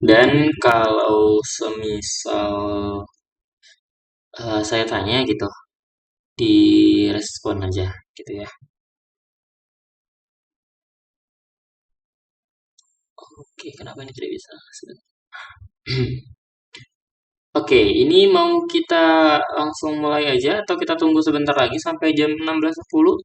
Dan kalau semisal saya tanya gitu, direspon aja gitu ya. Oke, kenapa ini tidak bisa? Oke, ini mau kita langsung mulai aja atau kita tunggu sebentar lagi sampai jam 16.10?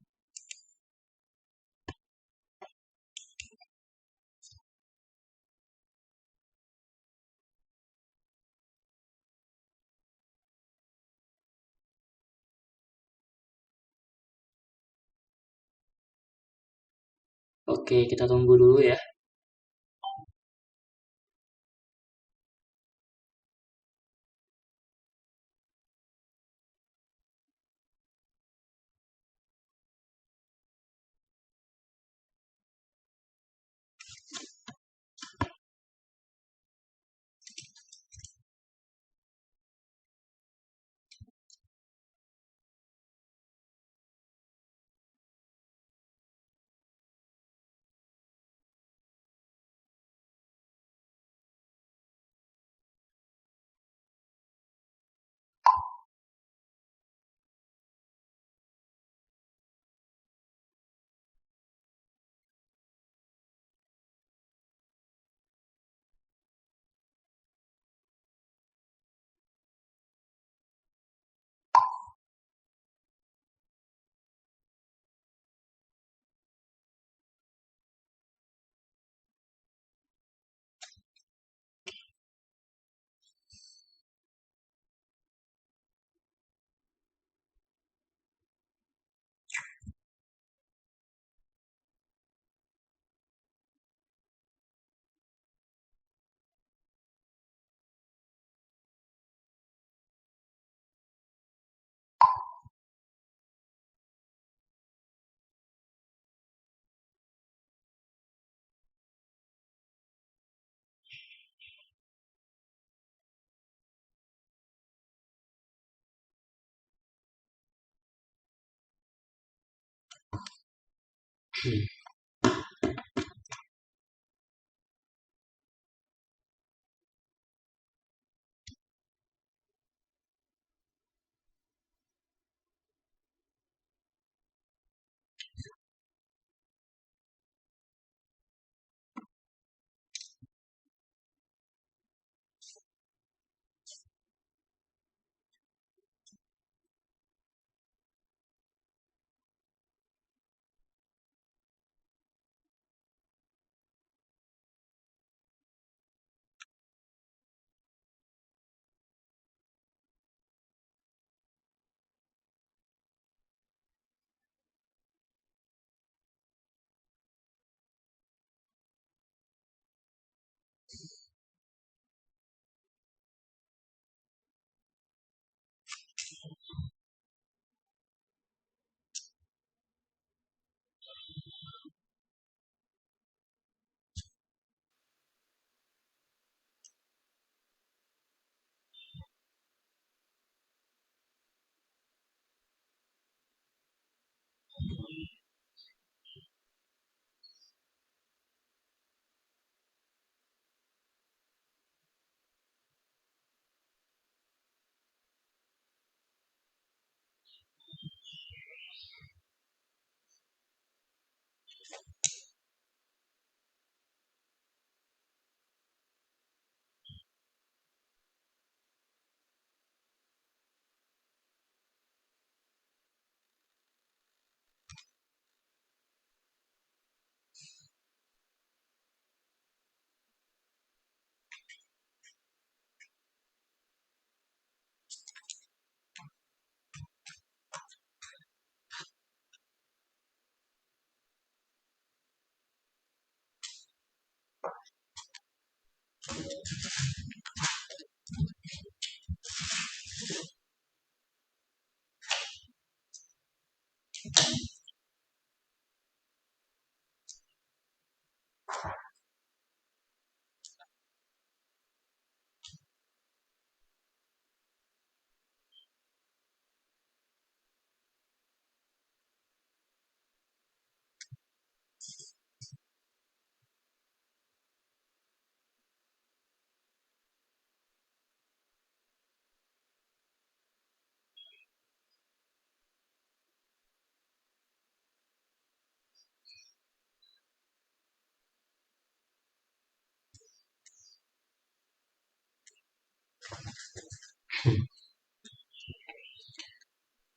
Oke, kita tunggu dulu ya.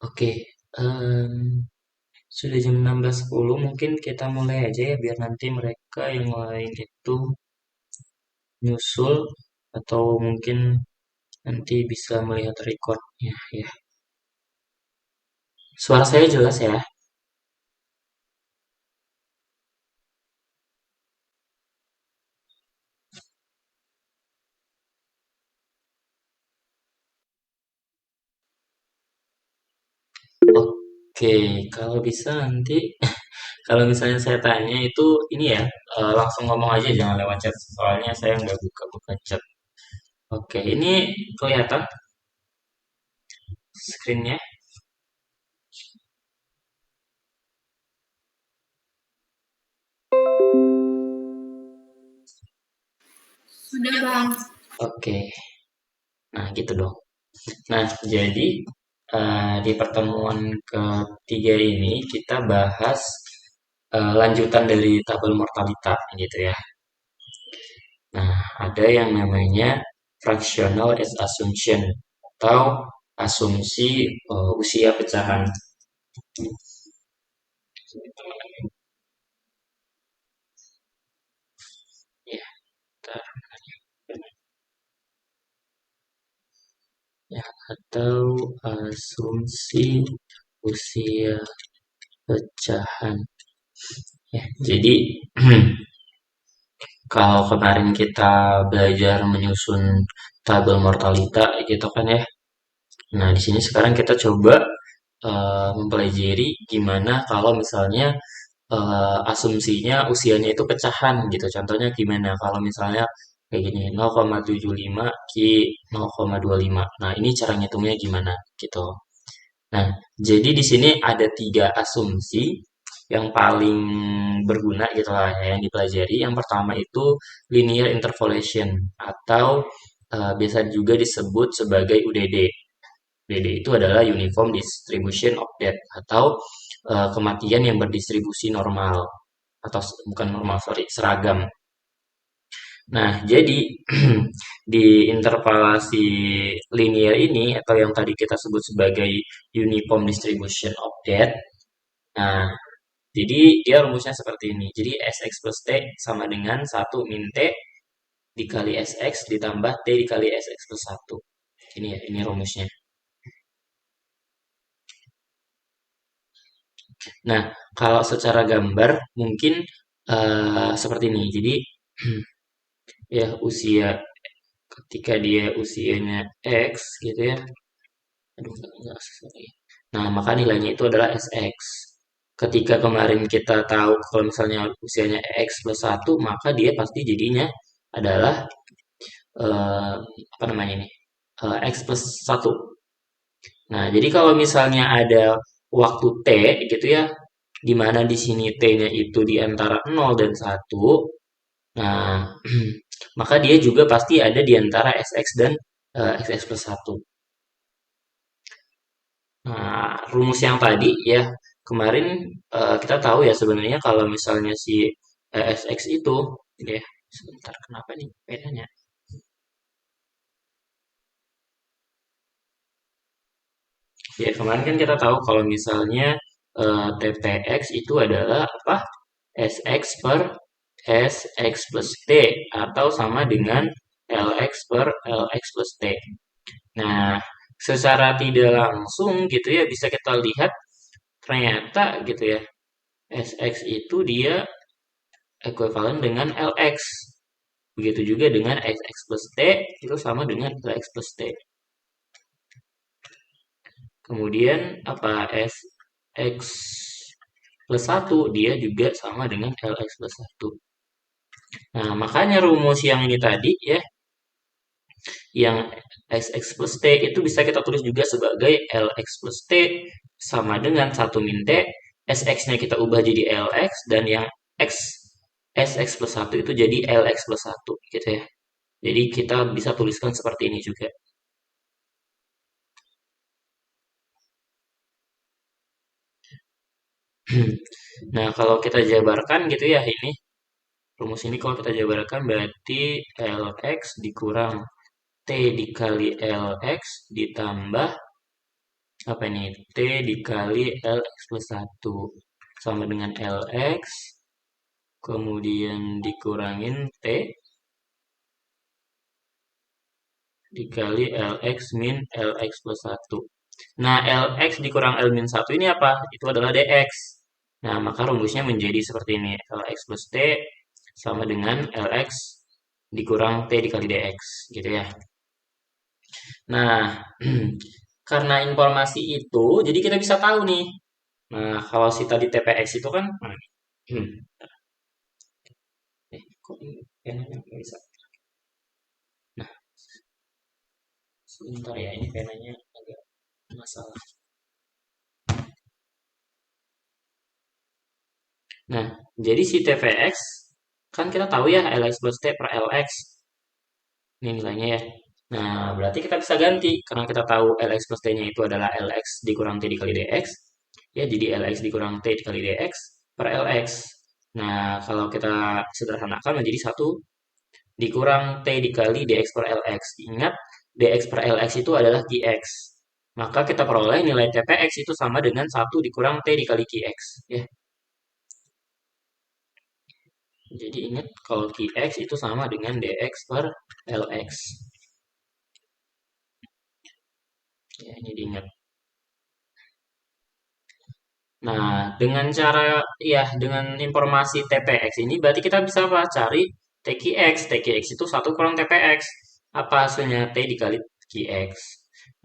Oke, em, sudah jam 16.10, mungkin kita mulai aja ya biar nanti mereka yang lain itu nyusul atau mungkin nanti bisa melihat recordnya ya. Suara saya jelas ya? Oke, kalau bisa nanti kalau misalnya saya tanya itu ini ya, langsung ngomong aja jangan lewat chat soalnya saya nggak buka-buka chat. Oke, ini kelihatan screen-nya? Sudah bang. Oke, nah gitu dong. Nah, jadi di pertemuan ketiga ini kita bahas lanjutan dari tabel mortalita gitu ya. Nah, ada yang namanya fractional as assumption atau asumsi usia pecahan. Ya, bentar. Ya, atau asumsi usia pecahan. Ya, jadi kalau kemarin kita belajar menyusun tabel mortalita gitu kan ya. Nah, di sini sekarang kita coba mempelajari gimana kalau misalnya asumsinya usianya itu pecahan gitu. Contohnya gimana? Kalau misalnya kayak gini, 0,75 Ki 0,25. Nah, ini cara ngitungnya gimana gitu. Nah, jadi di sini ada tiga asumsi yang paling berguna gitu lah ya, yang dipelajari. Yang pertama itu linear interpolation atau biasa juga disebut sebagai UDD. UDD itu adalah Uniform Distribution of Death atau kematian yang berdistribusi normal atau bukan normal, sorry, seragam. Nah, jadi di interpolasi linear ini atau yang tadi kita sebut sebagai uniform distribution of death. Nah, jadi dia rumusnya seperti ini. Jadi Sx plus T sama dengan 1 min T dikali Sx ditambah T dikali Sx plus 1. Ini ya, ini rumusnya. Nah, kalau secara gambar mungkin seperti ini. Jadi ya usia ketika dia usianya X gitu ya. Aduh, enggak, sorry. Nah, maka nilainya itu adalah Sx. Ketika kemarin kita tahu kalau misalnya usianya X plus 1, maka dia pasti jadinya adalah eh, apa namanya ini? X plus 1. Nah, jadi kalau misalnya ada waktu T gitu ya, di mana di sini T-nya itu di antara 0 dan 1, nah, maka dia juga pasti ada di antara Sx dan Sx plus 1. Nah, rumus yang tadi ya, kemarin kita tahu ya sebenarnya kalau misalnya si Sx itu, ya, sebentar kenapa nih bedanya? Ya, kemarin kan kita tahu kalau misalnya TTX itu adalah apa? Sx per Sx plus T atau sama dengan Lx per Lx plus T. Nah, secara tidak langsung gitu ya bisa kita lihat ternyata gitu ya Sx itu dia ekuivalen dengan Lx. Begitu juga dengan Sx plus T itu sama dengan Lx plus T. Kemudian apa Sx plus 1 dia juga sama dengan Lx plus 1. Nah, makanya rumus yang ini tadi ya, yang Sx plus T itu bisa kita tulis juga sebagai Lx plus T sama dengan 1 min T, Sx-nya kita ubah jadi Lx, dan yang X Sx plus 1 itu jadi Lx plus 1 gitu ya. Jadi kita bisa tuliskan seperti ini juga. Nah, kalau kita jabarkan gitu ya ini, rumus ini kalau kita jabarkan berarti Lx dikurang dikali Lx ditambah apa ini? T dikali Lx plus 1 sama dengan Lx, kemudian dikurangin T dikali Lx min Lx plus 1. Nah, Lx dikurang L min 1 ini apa? Itu adalah dx. Nah, maka rumusnya menjadi seperti ini. Lx plus T sama dengan Lx dikurang T dikali dx. Gitu ya. Nah, karena informasi itu, jadi kita bisa tahu nih. Nah, kalau si tadi TPX itu kan, mana nih? Kok ini penanya nggak bisa? Nah, sebentar ya, ini penanya agak masalah. Nah, jadi si TVX, kan kita tahu ya LX plus T per LX. Ini nilainya ya. Nah, berarti kita bisa ganti. Karena kita tahu LX plus T-nya itu adalah LX dikurang T dikali DX. Ya, jadi LX dikurang T dikali DX per LX. Nah, kalau kita sederhanakan menjadi 1 dikurang T dikali DX per LX. Ingat, DX per LX itu adalah QX. Maka kita peroleh nilai TPX itu sama dengan 1 dikurang T dikali QX. Ya. Jadi ingat kalau QX itu sama dengan DX per LX. Ya, ini diingat. Nah, dengan cara ya dengan informasi TPX ini berarti kita bisa apa? Cari TQX. TQX itu 1 kurang TPX. Apa hasilnya? T dikali QX.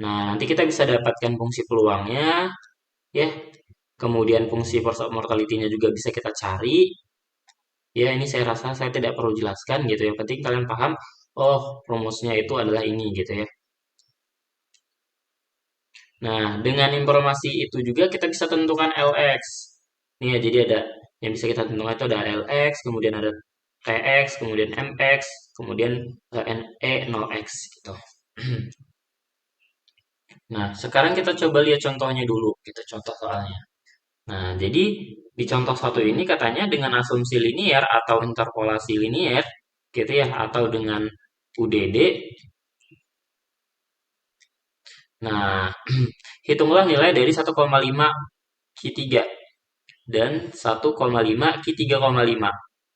Nah, nanti kita bisa dapatkan fungsi peluangnya ya. Kemudian fungsi mortality-nya juga bisa kita cari. Ya, ini saya rasa saya tidak perlu jelaskan gitu ya. Penting kalian paham, oh, rumusnya itu adalah ini gitu ya. Nah, dengan informasi itu juga kita bisa tentukan LX. Nih ya, jadi ada yang bisa kita tentukan itu ada LX, kemudian ada TX, kemudian MX, kemudian NE 0X gitu. Nah, sekarang kita coba lihat contohnya dulu. Kita contoh soalnya. Nah, jadi di contoh satu ini katanya dengan asumsi linier atau interpolasi linier, gitu ya, atau dengan UDD. Nah, hitunglah nilai dari 1,5 Q3 dan 1,5 Q3,5.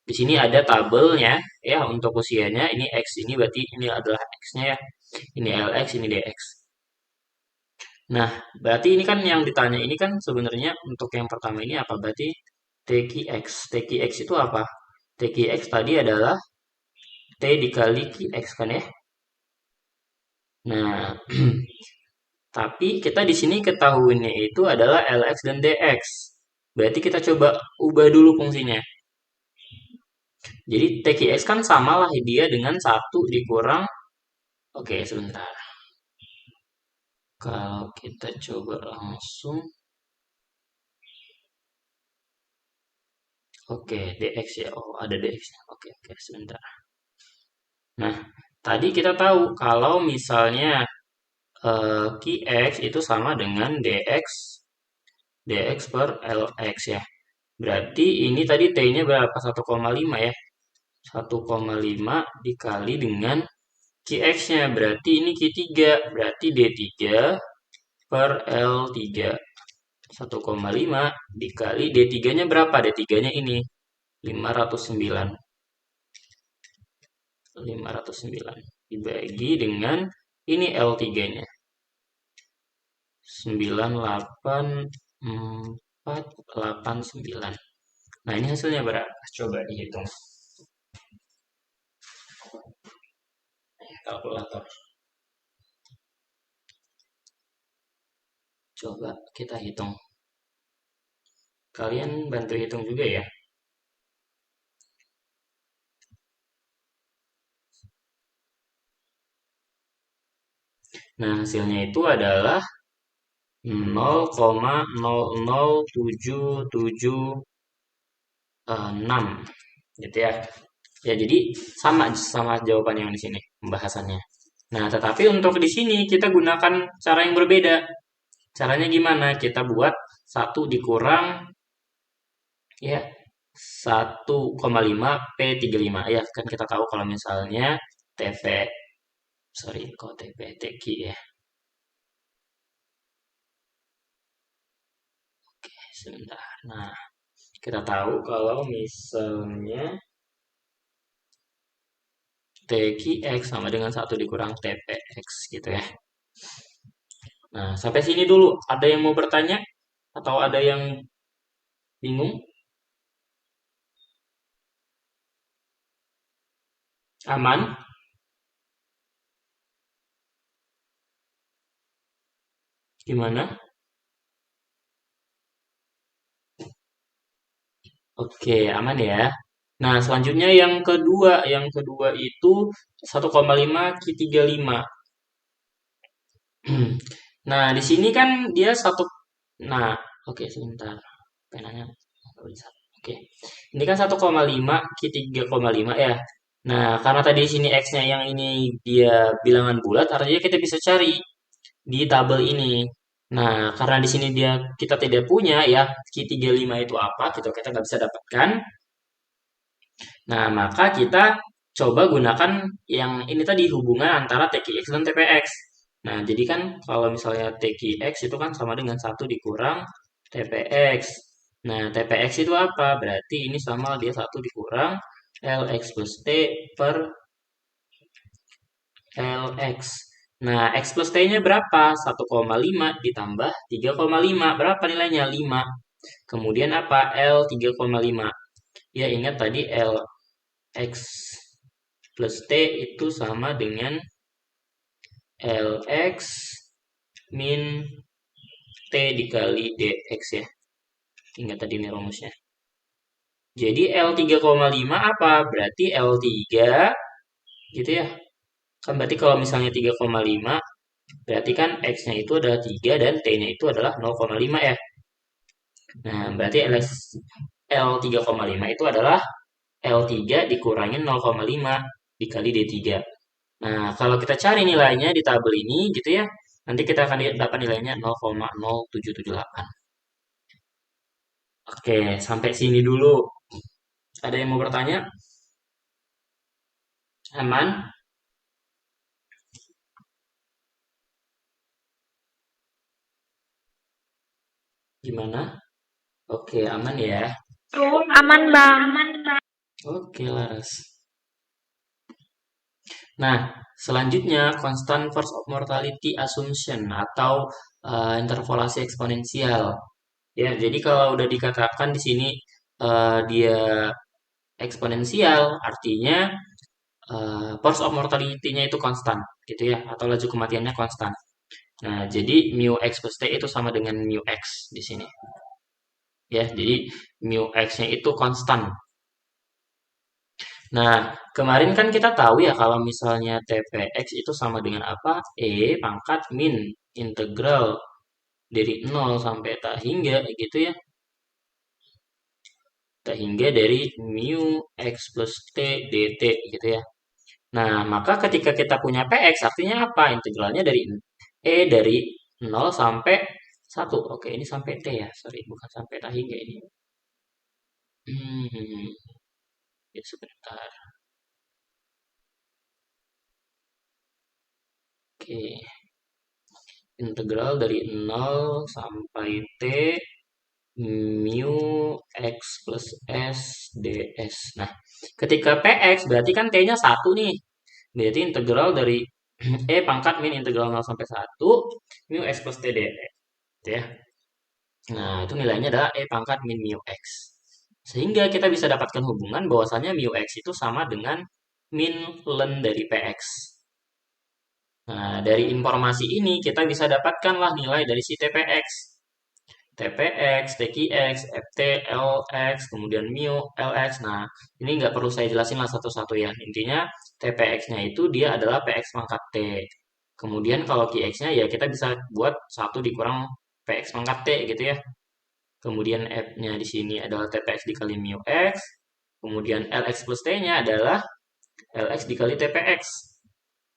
Di sini ada tabelnya ya untuk usianya. Ini X ini berarti ini adalah X-nya ya. Ini LX, ini DX. Nah, berarti ini kan yang ditanya ini kan sebenarnya untuk yang pertama ini apa? Berarti TQX. TQX itu apa? TQX tadi adalah T dikali QX kan ya. Nah, tapi kita di sini ketahuinya itu adalah LX dan DX. Berarti kita coba ubah dulu fungsinya. Jadi TQX kan samalah dia dengan 1 dikurang. Oke, sebentar. Kalau kita coba langsung. Oke, DX ya. Oh, ada DX-nya. Oke, oke, sebentar. Nah, tadi kita tahu kalau misalnya QX itu sama dengan DX per LX ya. Berarti ini tadi T-nya berapa? 1,5 ya. 1,5 dikali dengan QX-nya. Berarti ini Q3. Berarti D3 per L3. 1,5 dikali D3-nya berapa? D3-nya ini 509. 509 dibagi dengan ini L3-nya 98,489. Nah, ini hasilnya berapa? Coba dihitung. Kalkulator. Coba kita hitung. Kalian bantu hitung juga ya. Nah, hasilnya itu adalah 0,00776 gitu ya. Ya, jadi sama sama jawaban yang di sini pembahasannya. Nah, tetapi untuk di sini kita gunakan cara yang berbeda. Caranya gimana? Kita buat 1 dikurang ya 1,5 P35. Ya, kan kita tahu kalau misalnya TV Sorry, kok TP TQ ya. Sebentar. Nah, kita tahu kalau misalnya TQX sama dengan satu dikurang TPX gitu ya. Nah, sampai sini dulu. Ada yang mau bertanya? Atau ada yang bingung? Aman? Gimana? Oke, aman ya. Nah, selanjutnya yang kedua itu 1,5 Q35. Nah, di sini kan dia satu. Nah, oke sebentar. Penanya nggak bisa. Oke. Ini kan 1,5 Q3,5 ya. Nah, karena tadi di sini X-nya yang ini dia bilangan bulat, artinya kita bisa cari di tabel ini. Nah, karena di sini kita tidak punya ya Q35 itu apa, gitu kita nggak bisa dapatkan. Nah, maka kita coba gunakan yang ini tadi hubungan antara TQX dan TPX. Nah, jadi kan kalau misalnya TQX itu kan sama dengan satu dikurang TPX. Nah, TPX itu apa? Berarti ini sama dia satu dikurang LX plus T per LX. Nah, X plus T-nya berapa? 1,5 ditambah 3,5. Berapa nilainya? 5. Kemudian apa? L 3,5. Ya, ingat tadi LX plus T itu sama dengan LX min T dikali DX ya. Ingat tadi ini rumusnya. Jadi L3,5 apa? Berarti L3 gitu ya. Kan berarti kalau misalnya 3,5 berarti kan X-nya itu adalah 3 dan T-nya itu adalah 0,5 ya. Nah, berarti L3,5 itu adalah L3 dikurangin 0,5 dikali D3. Nah, kalau kita cari nilainya di tabel ini gitu ya, nanti kita akan dapat nilainya 0,0778. Oke, sampai sini dulu. Ada yang mau bertanya? Aman? Gimana? Oke, aman ya. Aman, Bang. Oke, Laras. Nah, selanjutnya constant force of mortality assumption atau interpolasi eksponensial. Ya, jadi kalau udah dikatakan di sini dia eksponensial, artinya force of mortality-nya itu konstan, gitu ya, atau laju kematiannya konstan. Nah, jadi mu x plus t itu sama dengan mu x di sini. Ya, jadi mu x-nya itu konstan. Nah, kemarin kan kita tahu ya kalau misalnya TPX itu sama dengan apa? Pangkat min integral dari 0 sampai tak hingga gitu ya. Tak hingga dari mu x plus t dt gitu ya. Nah, maka ketika kita punya PX artinya apa? Integralnya dari 0 sampai 1. Oke, ini sampai T ya. Sorry, bukan sampai tak hingga ini. Hmm, ya sebentar. Oke, integral dari 0 sampai T mu x plus s ds. Nah, ketika px berarti kan t-nya 1 nih. Berarti integral dari pangkat min integral 0 sampai 1 mu x plus t ds. Gitu ya. Nah, itu nilainya adalah pangkat min mu x. Sehingga kita bisa dapatkan hubungan bahwasannya mu x itu sama dengan min ln dari px. Nah, dari informasi ini kita bisa dapatkanlah nilai dari si tpx. TPX, TQX, FT, LX, kemudian mu, LX. Nah, ini nggak perlu saya jelasin lah satu-satu ya. Intinya TPX-nya itu dia adalah PX pangkat T. Kemudian kalau QX-nya ya kita bisa buat 1 dikurang PX pangkat T gitu ya. Kemudian F-nya di sini adalah TPX dikali mu X. Kemudian LX plus T-nya adalah LX dikali TPX.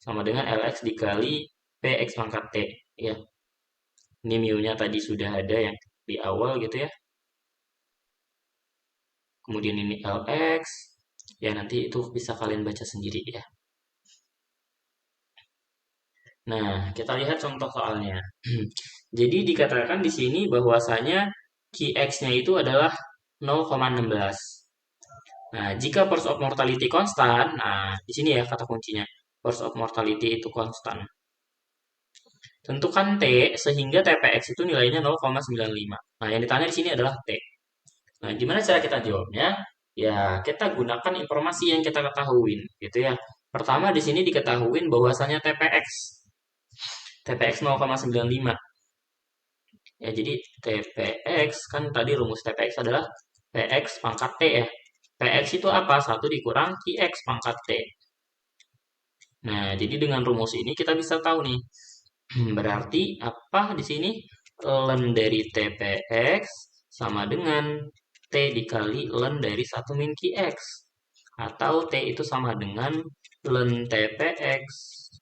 Sama dengan LX dikali PX pangkat T. Ya, ini mu-nya tadi sudah ada yang di awal gitu ya. Kemudian ini LX. Ya, nanti itu bisa kalian baca sendiri ya. Nah, kita lihat contoh soalnya. Jadi dikatakan di sini bahwasanya Qx-nya itu adalah 0,16. Nah, jika force of mortality konstan, nah di sini ya kata kuncinya. Force of mortality itu konstan. Tentukan T sehingga TPX itu nilainya 0,95. Nah, yang ditanya di sini adalah T. Nah, gimana cara kita jawabnya? Ya, kita gunakan informasi yang kita ketahuin, gitu ya. Pertama di sini diketahuin bahwasanya TPX. TPX 0,95. Ya, jadi TPX kan tadi rumus TPX adalah PX pangkat T ya. PX itu apa? 1 dikurang QX pangkat T. Nah, jadi dengan rumus ini kita bisa tahu nih. Berarti apa di sini? Ln dari TPX sama dengan T dikali ln dari 1 min QX. Atau T itu sama dengan ln TPX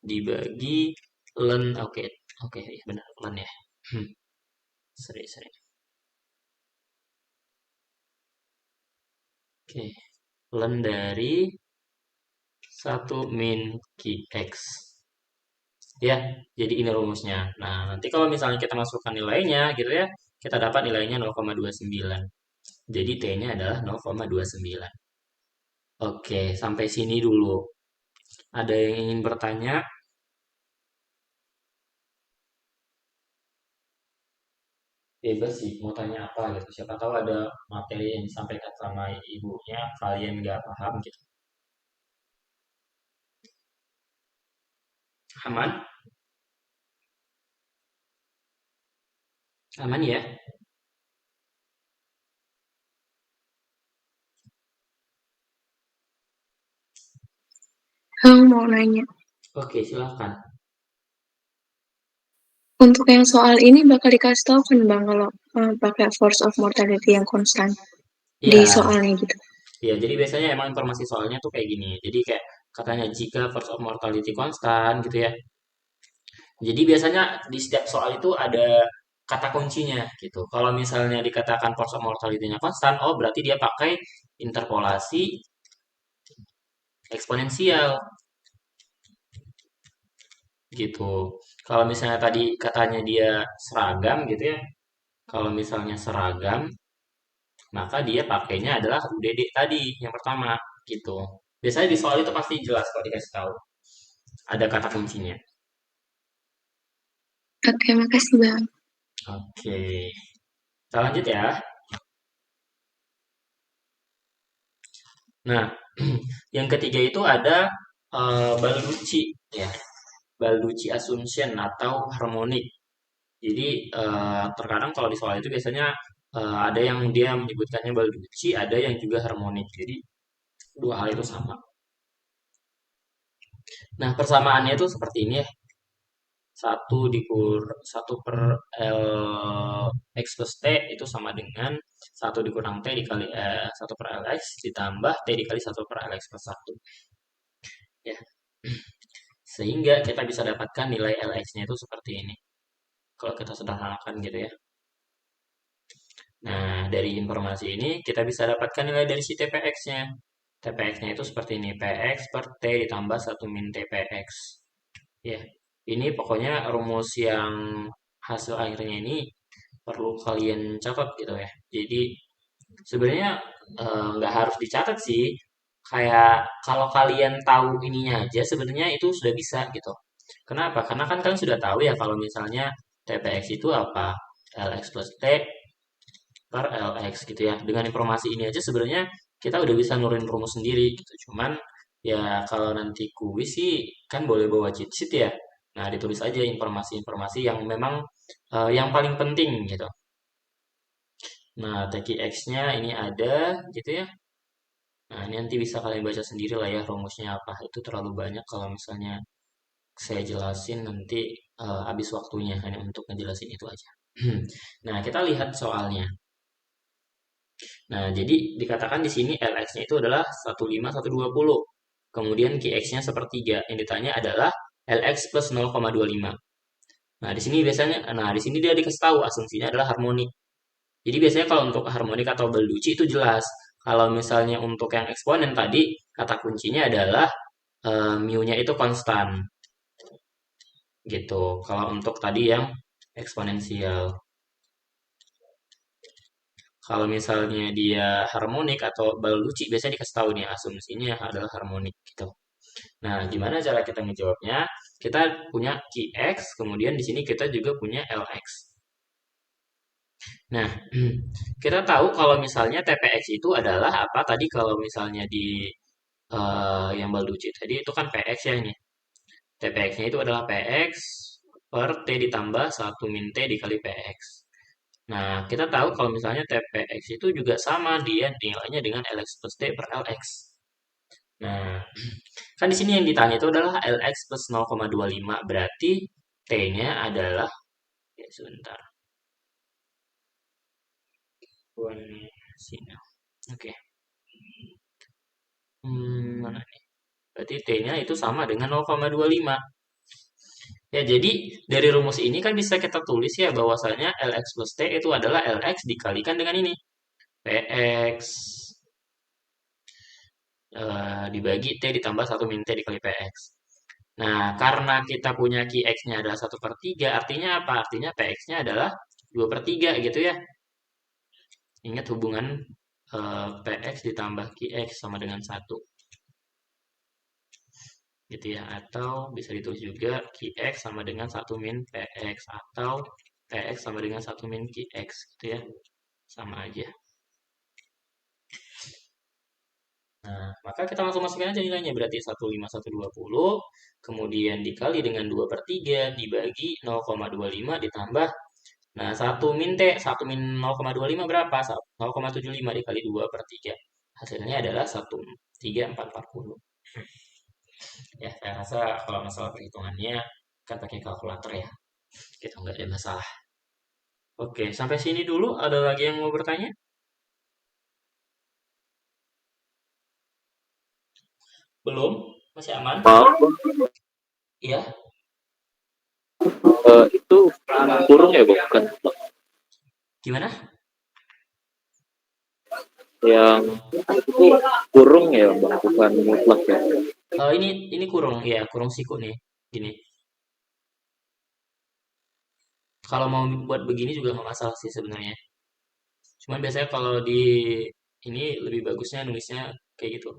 dibagi ln, oke, oke, ya benar, ln ya. Seri. Oke, ln dari 1 min QX. Ya, jadi ini rumusnya. Nah, nanti kalau misalnya kita masukkan nilainya gitu ya, kita dapat nilainya 0,29. Jadi T-nya adalah 0,29. Oke, sampai sini dulu. Ada yang ingin bertanya? Bebas sih, mau tanya apa gitu. Siapa tahu ada materi yang disampaikan sama ibunya, kalian nggak paham gitu. Aman? Aman ya? Bang mau nanya, Oke, silahkan. untuk yang soal ini bakal dikasih tahu kan Bang kalau pakai force of mortality yang konstan di Iya, soalnya gitu. iya. Jadi biasanya emang informasi soalnya tuh kayak gini. Jadi kayak katanya jika force of mortality konstan gitu ya. Jadi biasanya di setiap soal itu ada kata kuncinya gitu. Kalau misalnya dikatakan force of mortality-nya konstan, oh berarti dia pakai interpolasi eksponensial gitu. Kalau misalnya tadi katanya dia seragam gitu ya. Kalau misalnya seragam, maka dia pakainya adalah UDD tadi yang pertama gitu. Biasanya di soal itu pasti jelas kalau dikasih tahu. Ada kata kuncinya. Oke, makasih Bang. Oke. Kita lanjut ya. Nah, yang ketiga itu ada Balducci ya. Balducci Assumption atau harmonik. Jadi terkadang kalau di soal itu biasanya ada yang dia menyebutkannya Balducci, ada yang juga harmonik. Jadi dua hal itu sama. Nah, persamaannya itu seperti ini ya. Satu per L X plus T itu sama dengan satu dikurang T dikali 1 per LX ditambah T dikali 1 per LX plus 1. Ya. Sehingga kita bisa dapatkan nilai LX-nya itu seperti ini. Kalau kita sederhanakan gitu ya. Nah, dari informasi ini kita bisa dapatkan nilai dari si TPX-nya. TPX-nya itu seperti ini, PX per T ditambah 1 min TPX. Ya, ini pokoknya rumus yang hasil akhirnya ini perlu kalian catat gitu ya. Jadi sebenarnya nggak harus dicatat sih. Kayak kalau kalian tahu ininya aja sebenarnya itu sudah bisa gitu. Kenapa? Karena kan kalian sudah tahu ya kalau misalnya TPX itu apa? LX plus T per LX gitu ya. Dengan informasi ini aja sebenarnya kita udah bisa nurunin rumus sendiri gitu. Cuman ya kalau nanti kuis sih kan boleh bawa cheat sheet ya. Nah, ditulis aja informasi-informasi yang memang yang paling penting gitu. Nah, TQX-nya ini ada gitu ya. Nah, ini nanti bisa kalian baca sendiri lah ya rumusnya apa. Itu terlalu banyak kalau misalnya saya jelasin nanti habis waktunya hanya untuk ngejelasin itu aja. Nah, kita lihat soalnya. Nah, jadi dikatakan di sini LX-nya itu adalah 15120. Kemudian QX-nya sepertiga. Yang ditanya adalah LX plus 0,25. Nah, di sini dia dikasih tahu asumsinya adalah harmonik. Jadi biasanya kalau untuk harmonik atau Balducci itu jelas. Kalau misalnya untuk yang eksponen tadi, kata kuncinya adalah mu-nya itu konstan. gitu. Kalau untuk tadi yang eksponensial. Kalau misalnya dia harmonik atau Balducci biasanya dikasih tahu nih asumsinya adalah harmonik gitu. Nah, gimana cara kita ngejawabnya? Kita punya Qx, kemudian di sini kita juga punya Lx. Nah, kita tahu kalau misalnya TPX itu adalah apa tadi kalau misalnya di yang Balducci tadi itu kan PX ya ini. TPX-nya itu adalah PX per T ditambah 1 min T dikali PX. Nah, kita tahu kalau misalnya TPX itu juga sama dia nilainya dengan Lx plus T per Lx. Nah, kan di sini yang ditanya itu adalah Lx plus 0,25 berarti T-nya adalah ya sebentar. Sini. Oke. Mana nih? Berarti T-nya itu sama dengan 0,25. Ya, jadi dari rumus ini kan bisa kita tulis ya bahwasanya Lx plus T itu adalah Lx dikalikan dengan ini. Px dibagi T ditambah 1 min T dikali Px. Nah, karena kita punya Qx-nya adalah 1/3, artinya apa? Artinya Px-nya adalah 2/3 gitu ya. Ingat hubungan Px ditambah Qx sama dengan 1. Gitu ya. Atau bisa ditulis juga Qx sama dengan 1 min Px. Atau Px sama dengan 1 min Qx. Gitu ya. Sama aja. Nah, maka kita langsung masukin aja nilainya. Berarti 15120. Kemudian dikali dengan 2/3 dibagi 0,25 ditambah. Nah, 1 min T, 1 min 0,25 berapa? 0,75 dikali 2/3. Hasilnya adalah 13440. Ya, saya rasa kalau masalah perhitungannya kan pakai kalkulator ya. Kita nggak ada masalah. Oke, sampai sini dulu. Ada lagi yang mau bertanya? Belum? Masih aman? Maaf, Iya. itu kurung ya bukan Gimana? yang itu kurung ya bang, bukan mutlak ya. Ini kurung, ya kurung siku nih. Gini. Kalau mau buat begini juga nggak masalah sih sebenarnya. Cuman biasanya kalau di ini lebih bagusnya nulisnya kayak gitu.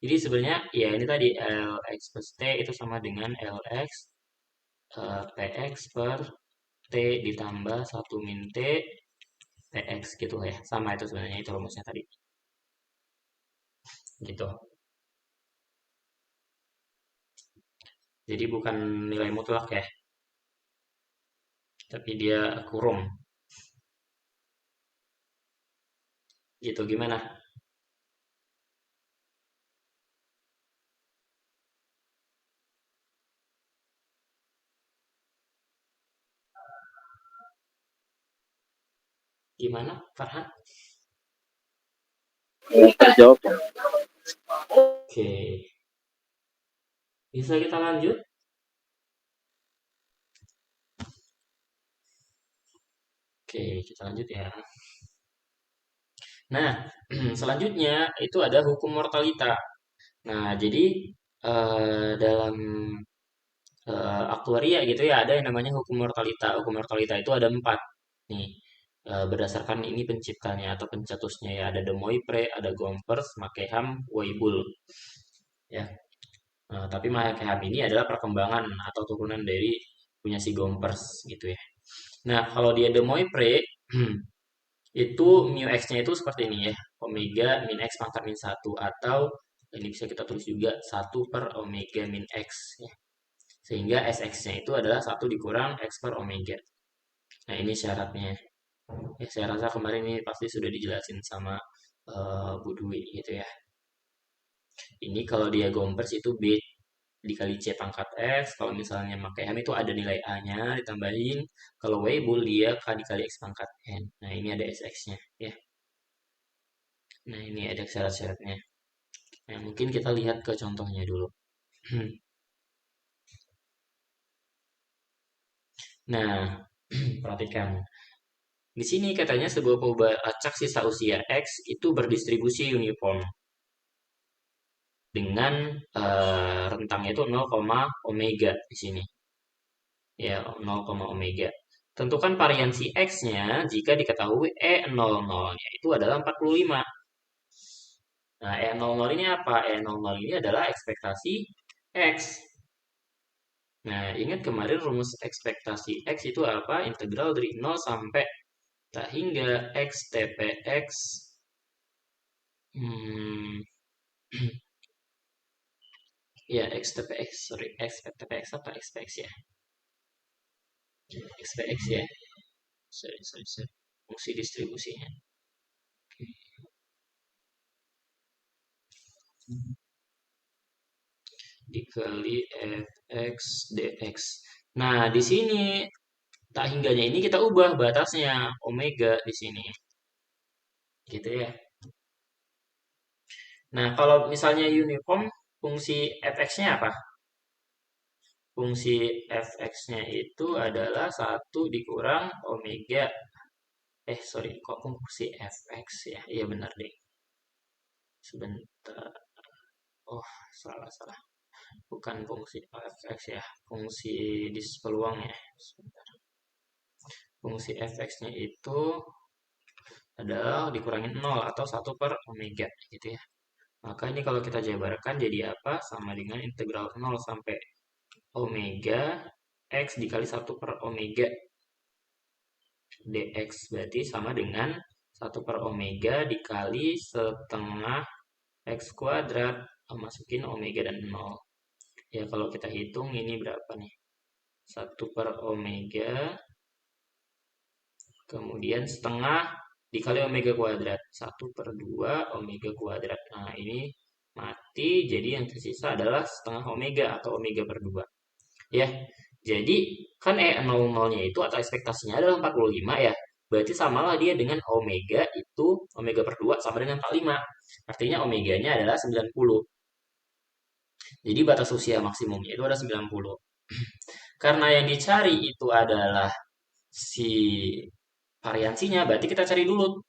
Jadi sebenarnya ya ini tadi Lx plus T itu sama dengan Lx Px per T ditambah 1 min T Px gitu ya. Sama itu sebenarnya itu rumusnya tadi. Gitu. Jadi bukan nilai mutlak ya, tapi dia kurung. Gitu gimana? Gimana, Farhan? Bisa jawab ya. Oke. Bisa kita lanjut? Oke, kita lanjut ya. Nah, selanjutnya itu ada hukum mortalita. Nah, jadi dalam aktuaria gitu ya ada yang namanya hukum mortalita. Hukum mortalita itu ada 4 nih. Berdasarkan ini penciptanya atau pencetusnya ya ada de Moivre, ada Gompers, Macquerham, Weibull ya. Tapi Macquerham ini adalah perkembangan atau turunan dari punya si Gompers gitu ya. Nah, kalau dia de Moivre itu mu x-nya itu seperti ini ya. Omega min x pangkat min 1 atau ini bisa kita tulis juga 1/omega min x ya. Sehingga Sx-nya itu adalah 1 dikurang X per omega. Nah, ini syaratnya. Ya, saya rasa kemarin ini pasti sudah dijelasin sama Bu Dwi gitu ya. Ini kalau dia Gompers itu B dikali C pangkat X. Kalau misalnya pakai M itu ada nilai A-nya ditambahin. Kalau Weibull dia K dikali X pangkat N. Nah, ini ada Sx-nya ya. Nah, ini ada syarat-syaratnya. Nah, mungkin kita lihat ke contohnya dulu. Nah, perhatikan. Di sini katanya sebuah perubahan acak sisa usia X itu berdistribusi uniform dengan rentangnya itu 0, omega di sini. ya 0, omega. Tentukan variansi X-nya jika diketahui E00-nya itu adalah 45. Nah, E00 ini apa? E00 ini adalah ekspektasi X. Nah, ingat kemarin rumus ekspektasi X itu apa? Integral dari 0 sampai tak hingga X TPX. Hmm, ya, X TPX, sorry, X TPX apa XPX ya? XPX ya. Sorry. Fungsi distribusinya. Dikali fx dx. Nah, di sini tak hingganya ini kita ubah batasnya omega di sini. Gitu ya. Nah, kalau misalnya uniform, fungsi fx-nya apa? Fungsi fx-nya itu adalah 1 dikurang omega. Sorry, kok fungsi fx ya? Iya benar deh. Sebentar. Oh, salah. Bukan fungsi fx ya. Fungsi peluang ya. Sebentar. Fungsi fx-nya itu adalah dikurangin 0 atau 1/omega gitu ya. Maka ini kalau kita jabarkan jadi apa? Sama dengan integral 0 sampai omega x dikali 1/omega dx. Berarti sama dengan 1/omega dikali setengah x kuadrat. Masukin omega dan 0. Ya kalau kita hitung ini berapa nih? 1/omega kemudian setengah dikali omega kuadrat. 1/2 omega kuadrat. Nah, ini mati. Jadi yang tersisa adalah setengah omega atau omega per 2. Ya, jadi kan E00-nya itu atau ekspektasinya adalah 45 ya. Berarti samalah dia dengan omega itu, omega per 2 sama dengan 45. Artinya omeganya adalah 90. Jadi batas usia maksimumnya itu ada 90. Karena yang dicari itu adalah si variansinya, berarti kita cari dulu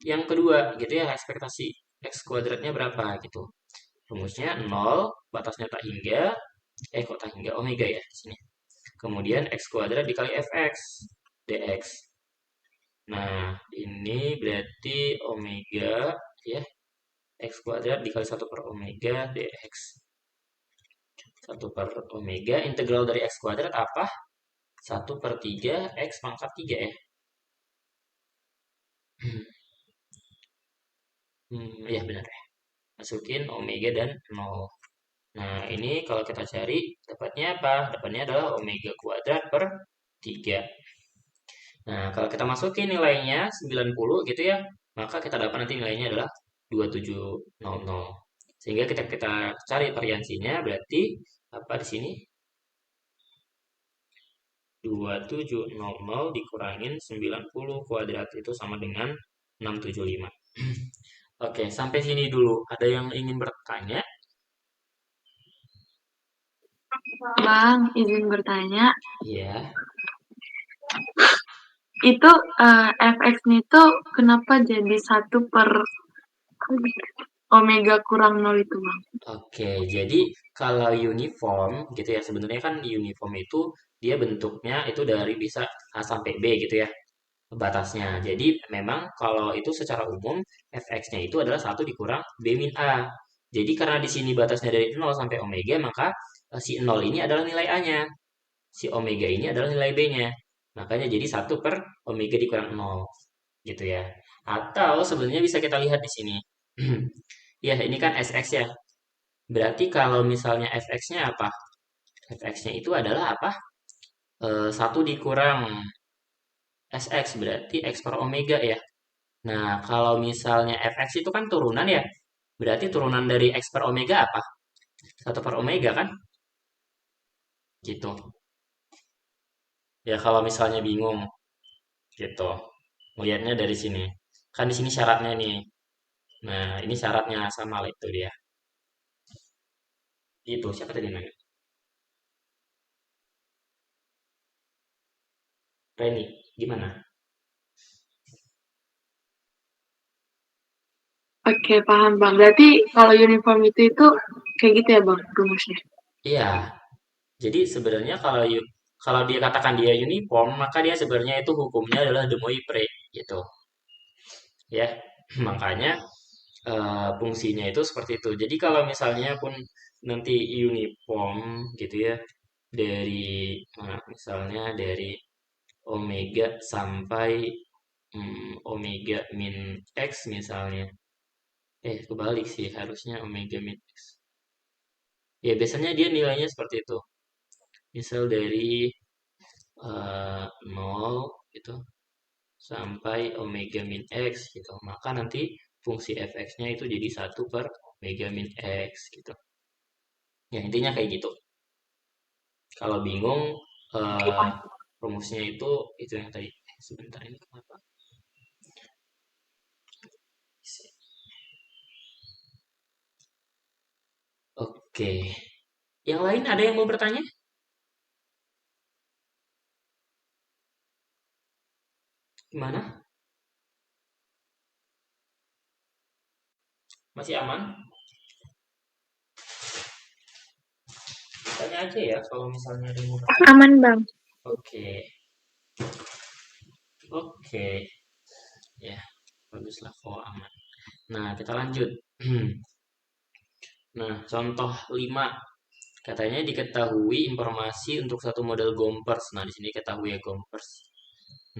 yang kedua gitu ya, ekspektasi x kuadratnya berapa gitu. Rumusnya 0, batasnya tak hingga, kok tak hingga, omega ya di sini. Kemudian x kuadrat dikali fx dx. Nah, ini berarti omega ya, x kuadrat dikali 1/omega dx. 1/omega, integral dari x kuadrat apa? 1/3 x pangkat 3 ya. Ya benar ya. Masukin omega dan 0. Nah, ini kalau kita cari, dapatnya apa? Dapatnya adalah omega kuadrat per 3. Nah, kalau kita masukin nilainya 90 gitu ya, maka kita dapat nanti nilainya adalah 2700. Sehingga kita cari variansinya, berarti apa di sini? 2700 dikurangin 90 kuadrat itu sama dengan 675. Oke, sampai sini dulu. Ada yang ingin bertanya? Bang, izin bertanya, Iya. itu fx-nya itu kenapa jadi 1/omega kurang 0 itu, Bang? Oke, jadi kalau uniform gitu ya, sebenarnya kan uniform itu dia bentuknya itu dari bisa A sampai B gitu ya, batasnya. Jadi memang kalau itu secara umum fx-nya itu adalah 1 dikurang B min A. Jadi karena di sini batasnya dari 0 sampai omega, maka si 0 ini adalah nilai A-nya. Si omega ini adalah nilai B-nya. Makanya jadi 1/omega dikurang 0 gitu ya. Atau sebenarnya bisa kita lihat di sini. Ya, ini kan SX ya. Berarti kalau misalnya fx-nya apa? Fx-nya itu adalah apa? 1 dikurang sx berarti x per omega ya. Nah, kalau misalnya fx itu kan turunan ya. Berarti turunan dari x per omega apa? 1/omega kan? Gitu. Ya kalau misalnya bingung gitu. Melihatnya dari sini. Kan di sini syaratnya nih. Nah, ini syaratnya sama lah itu dia. Itu siapa tadi nanya? Reni, gimana? Oke, paham, Bang. Berarti kalau uniform itu kayak gitu ya, Bang, rumusnya? Iya, jadi sebenarnya Kalau dia katakan dia uniform, maka dia sebenarnya itu hukumnya adalah de Moivre gitu. Ya, makanya fungsinya itu seperti itu. Jadi kalau misalnya pun nanti uniform gitu ya, dari misalnya dari omega sampai omega min x misalnya. Kebalik sih, harusnya omega min x. Ya, biasanya dia nilainya seperti itu. Misal dari 0 gitu sampai omega min x gitu. Maka nanti fungsi fx-nya itu jadi 1/omega min x gitu. Ya, intinya kayak gitu. Kalau bingung, eh, rumusnya itu yang tadi. Sebentar ini kenapa? Oke. Yang lain ada yang mau bertanya? Gimana? Masih aman? Tanya aja ya kalau misalnya ada yang mau bertanya. Aman, Bang. Oke. Oke. Ya, baguslah kalau aman. Nah, kita lanjut. Nah, contoh 5. Katanya diketahui informasi untuk satu model Gompers. Nah, di sini ketahui ya Gompers.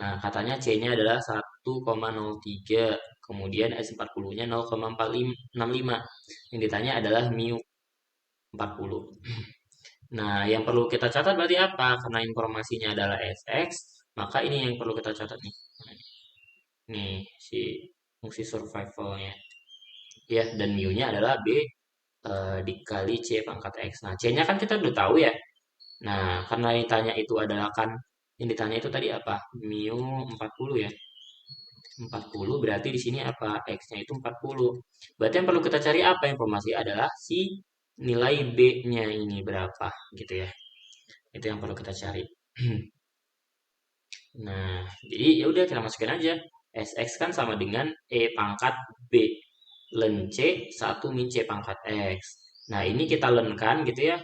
Nah, katanya C-nya adalah 1,03. Kemudian S40-nya 0,65. Yang ditanya adalah mu 40. Nah, yang perlu kita catat berarti apa? Karena informasinya adalah Sx, maka ini yang perlu kita catat nih. Nih, si fungsi survivalnya. Ya, dan mu-nya adalah B dikali C pangkat X. Nah, C-nya kan kita udah tahu ya. Nah, karena yang ditanya itu adalah kan, yang ditanya itu tadi apa? Mu 40 ya. 40 berarti di sini apa? X-nya itu 40. Berarti yang perlu kita cari apa? Informasi adalah si nilai B-nya ini berapa gitu ya. Itu yang perlu kita cari. Nah, jadi ya udah kita masukin aja. Sx kan sama dengan E pangkat B. Len C 1 min C pangkat X. Nah, ini kita lenkan gitu ya.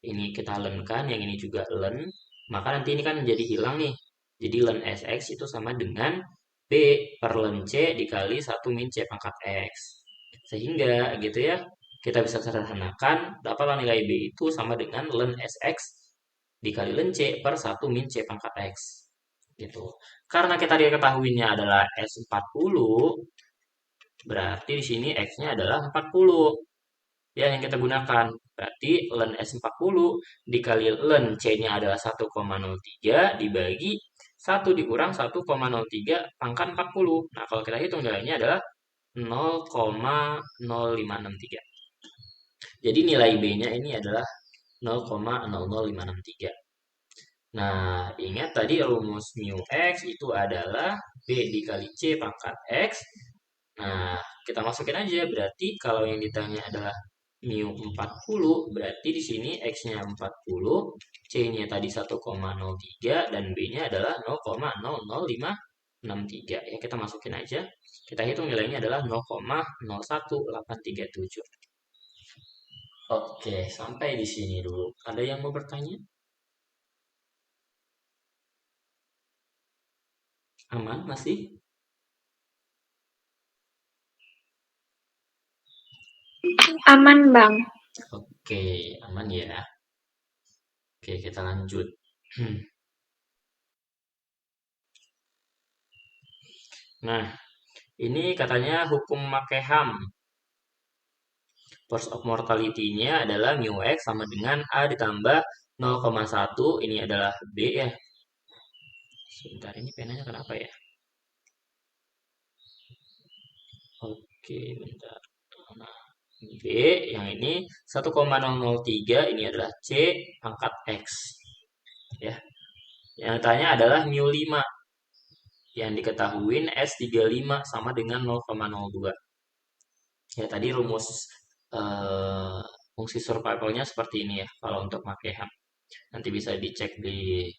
Ini kita lenkan, yang ini juga len. Maka nanti ini kan menjadi hilang nih. Jadi len Sx itu sama dengan B per len C dikali 1 min C pangkat X. Sehingga gitu ya, kita bisa sederhanakan dapatlah nilai B itu sama dengan len Sx dikali len C per 1 min C pangkat X. Gitu. Karena kita dia ketahuinya adalah S40, berarti di sini X-nya adalah 40. Ya, yang kita gunakan. Berarti len S40 dikali len C-nya adalah 1,03 dibagi 1 dikurang 1,03 pangkat 40. Nah, kalau kita hitung nilainya adalah 0,0563. Jadi nilai B-nya ini adalah 0,00563. Nah, ingat tadi rumus mu X itu adalah B dikali C pangkat X. Nah, kita masukin aja. Berarti kalau yang ditanya adalah mu 40, berarti di sini X-nya 40, C-nya tadi 1,03, dan B-nya adalah 0,00563. Ya, kita masukin aja. Kita hitung nilainya adalah 0,01837. Oke, sampai di sini dulu. Ada yang mau bertanya? Aman masih? Aman, Bang. Oke, aman ya. Oke, kita lanjut. Nah, ini katanya hukum Makeham. Force of mortality-nya adalah mu X sama dengan A ditambah 0,1. Ini adalah B ya. Sebentar, ini penanya kenapa ya? Oke, bentar. Nah, B yang ini 1,003, ini adalah C pangkat X. Ya. Yang tanya adalah mu 5. Yang diketahui S35 sama dengan 0,02. Ya, tadi rumus fungsi survivalnya seperti ini ya, kalau untuk pakai ham. Nanti bisa dicek di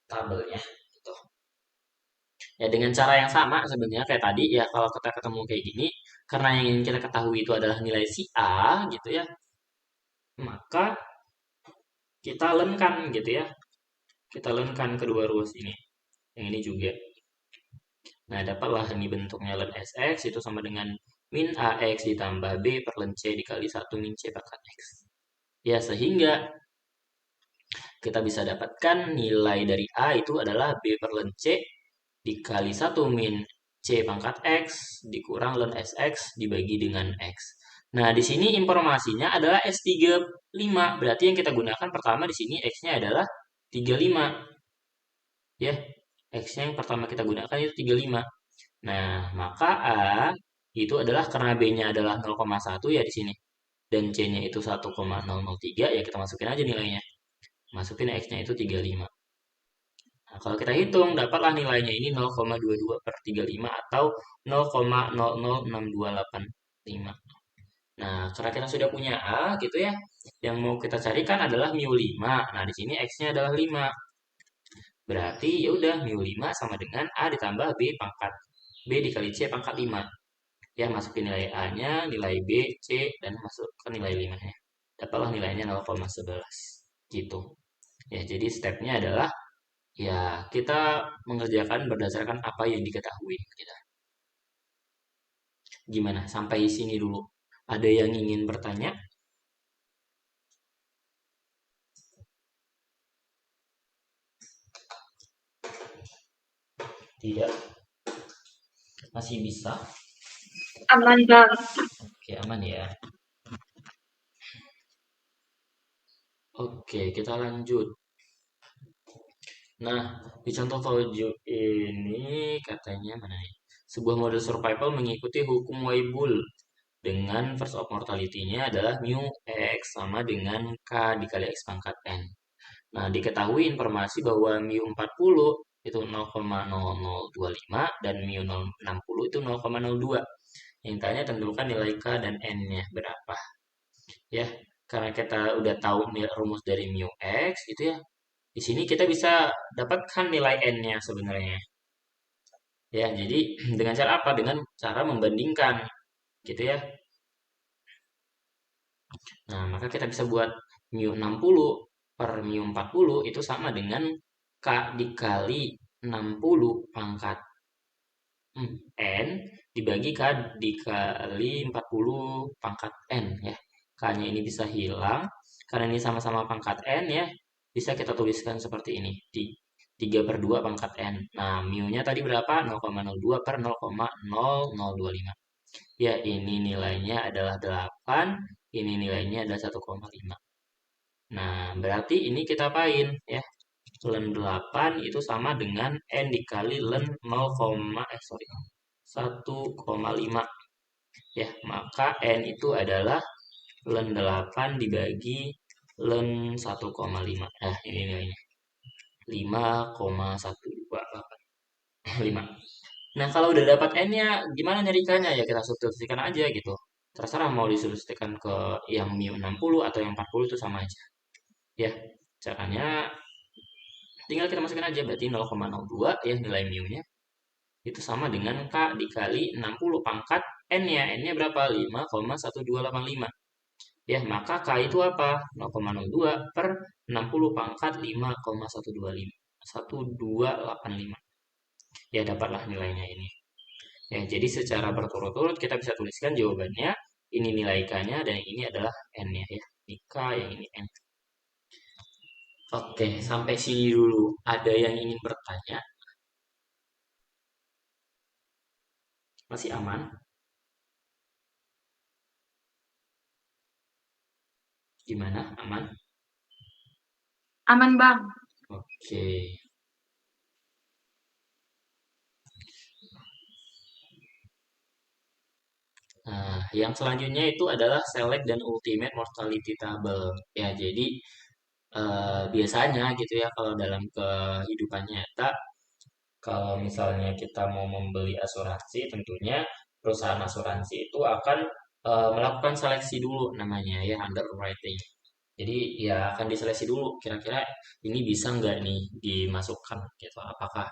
tabelnya. Gitu. Ya, dengan cara yang sama sebenarnya kayak tadi ya, kalau kita ketemu kayak gini, karena yang ingin kita ketahui itu adalah nilai si A gitu ya, maka kita lenkan gitu ya. kita lenkan kedua ruas ini. Yang ini juga. Nah, dapatlah ini bentuknya len SX itu sama dengan min AX ditambah B per len C dikali 1 min C pangkat X. Ya, sehingga kita bisa dapatkan nilai dari A itu adalah B per len C dikali 1 min C pangkat X dikurang len SX dibagi dengan X. Nah, di sini informasinya adalah X35. Berarti yang kita gunakan pertama di sini X-nya adalah 35. Ya, X-nya yang pertama kita gunakan itu 35. Nah, maka A itu adalah karena B-nya adalah 0,1 ya di sini. Dan C-nya itu 1,003 ya kita masukin aja nilainya. Masukin X-nya itu 35. Nah, kalau kita hitung, dapatlah nilainya ini 0,22 per 35 atau 0,006285. Nah, karena kita sudah punya A gitu ya, yang mau kita carikan adalah mu 5. Nah, di sini X-nya adalah 5. Berarti ya udah mu 5 sama dengan A ditambah B pangkat B dikali C pangkat 5. Ya, masukin nilai A-nya, nilai B, C, dan masukkan nilai 5-nya. Dapatlah nilainya 0,11. Gitu. Ya, jadi stepnya adalah ya kita mengerjakan berdasarkan apa yang diketahui kita. Gimana? Sampai sini dulu. Ada yang ingin bertanya? Tidak? Masih bisa? Aman Bang. Oke, aman ya. Oke, kita lanjut. Nah, di contoh Fauju ini katanya mana nih? Sebuah model survival mengikuti hukum Weibull dengan first of mortality-nya adalah mu x sama dengan k dikali x pangkat n. Nah, diketahui informasi bahwa mu 40 itu 0,0025 dan mu 60 itu 0,02. Yang tanya tentukan nilai k dan n-nya berapa. Ya, karena kita udah tahu rumus dari mu x gitu ya. Di sini kita bisa dapatkan nilai n-nya sebenarnya. Ya, jadi dengan cara apa? Dengan cara membandingkan gitu ya. Nah, maka kita bisa buat mu 60 per mu 40 itu sama dengan K dikali 60 pangkat N dibagi K dikali 40 pangkat N ya. K-nya ini bisa hilang. Karena ini sama-sama pangkat N ya. Bisa kita tuliskan seperti ini. 3 per 2 pangkat N. Nah, mu-nya tadi berapa? 0,02 per 0,0025. Ya, ini nilainya adalah 8, ini nilainya adalah 1,5. Nah, berarti ini kita apain ya? Len 8 itu sama dengan N dikali len 1,5. Ya, maka N itu adalah len 8 dibagi len 1,5. Nah, ini nilainya. 5,128. 5. Nah, kalau udah dapat N-nya, gimana nyarikannya? Ya kita substitusikan aja gitu. Terserah mau disubstitusikan ke yang mu 60 atau yang 40 itu sama aja. Ya, caranya tinggal kita masukin aja berarti 0,02 ya nilai mu-nya. Itu sama dengan K dikali 60 pangkat N-nya. N-nya berapa? 5,1285. Ya, maka K itu apa? 0,02 per 60 pangkat 5,125. 1285. Ya, dapatlah nilainya ini. Ya, jadi secara berturut-turut kita bisa tuliskan jawabannya. Ini nilai K-nya dan yang ini adalah N-nya ya. Ini K, yang ini N. Oke, sampai sini dulu. Ada yang ingin bertanya? Masih aman? Gimana? Aman? Aman Bang. Oke. Nah, yang selanjutnya itu adalah select dan ultimate mortality table. Ya, jadi biasanya gitu ya kalau dalam kehidupan nyata, kalau misalnya kita mau membeli asuransi, tentunya perusahaan asuransi itu akan melakukan seleksi dulu namanya ya underwriting. Jadi ya akan diseleksi dulu kira-kira ini bisa nggak nih dimasukkan gitu. Apakah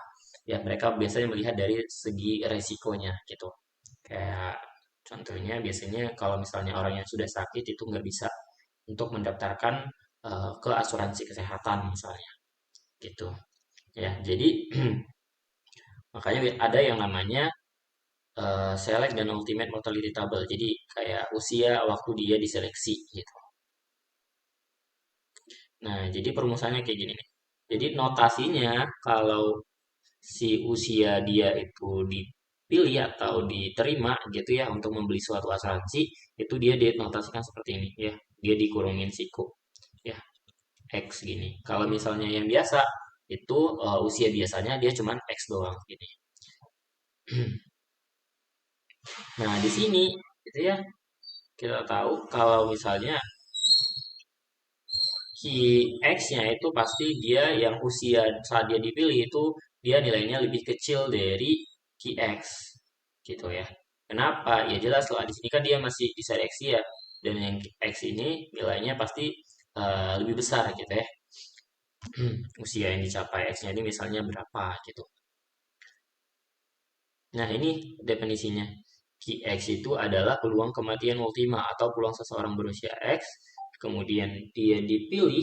ya mereka biasanya melihat dari segi resikonya gitu. Kayak contohnya biasanya kalau misalnya orang yang sudah sakit itu nggak bisa untuk mendaftarkan ke asuransi kesehatan misalnya. gitu ya. Jadi makanya ada yang namanya select dan ultimate mortality table. Jadi kayak usia waktu dia diseleksi gitu. Nah, jadi perumusannya kayak gini nih. Jadi notasinya kalau si usia dia itu dipilih atau diterima gitu ya untuk membeli suatu asuransi, itu dia dinotasikan seperti ini ya. Dia dikurungin siku ya, X gini. Kalau misalnya yang biasa itu usia biasanya dia cuman X doang gini. Nah, di sini gitu ya kita tahu kalau misalnya Ki X-nya itu pasti dia yang usia saat dia dipilih itu dia nilainya lebih kecil dari Ki X gitu ya. Kenapa? Ya jelas lah di sini kan dia masih diseleksi ya, dan yang X ini nilainya pasti lebih besar gitu ya. Usia yang dicapai X-nya ini misalnya berapa gitu. Nah, ini definisinya. Qx itu adalah peluang kematian ultima atau peluang seseorang berusia X, kemudian dia dipilih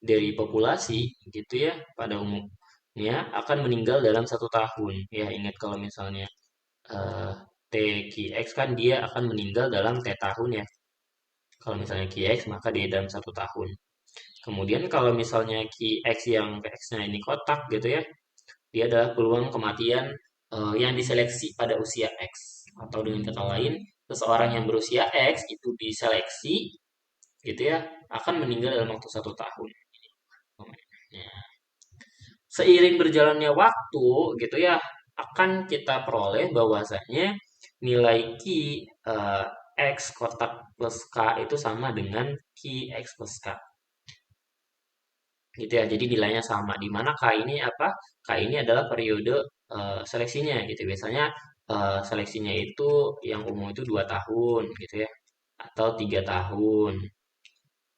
dari populasi gitu ya pada umumnya akan meninggal dalam 1 tahun. Ya, ingat kalau misalnya eh, TQX kan dia akan meninggal dalam T tahun ya. Kalau misalnya QX maka dia dalam 1 tahun. Kemudian kalau misalnya QX yang PX-nya ini kotak gitu ya, dia adalah peluang kematian yang diseleksi pada usia X. Atau dengan kata lain, seseorang yang berusia X itu diseleksi gitu ya, akan meninggal dalam waktu 1 tahun. Ya. Seiring berjalannya waktu gitu ya, akan kita peroleh bahwasanya nilai Ki eh, X kotak plus K itu sama dengan Ki X plus K. Gitu ya. Jadi nilainya sama. Di mana K ini apa? K ini adalah periode seleksinya gitu. Biasanya seleksinya itu yang umum itu 2 tahun gitu ya. Atau 3 tahun.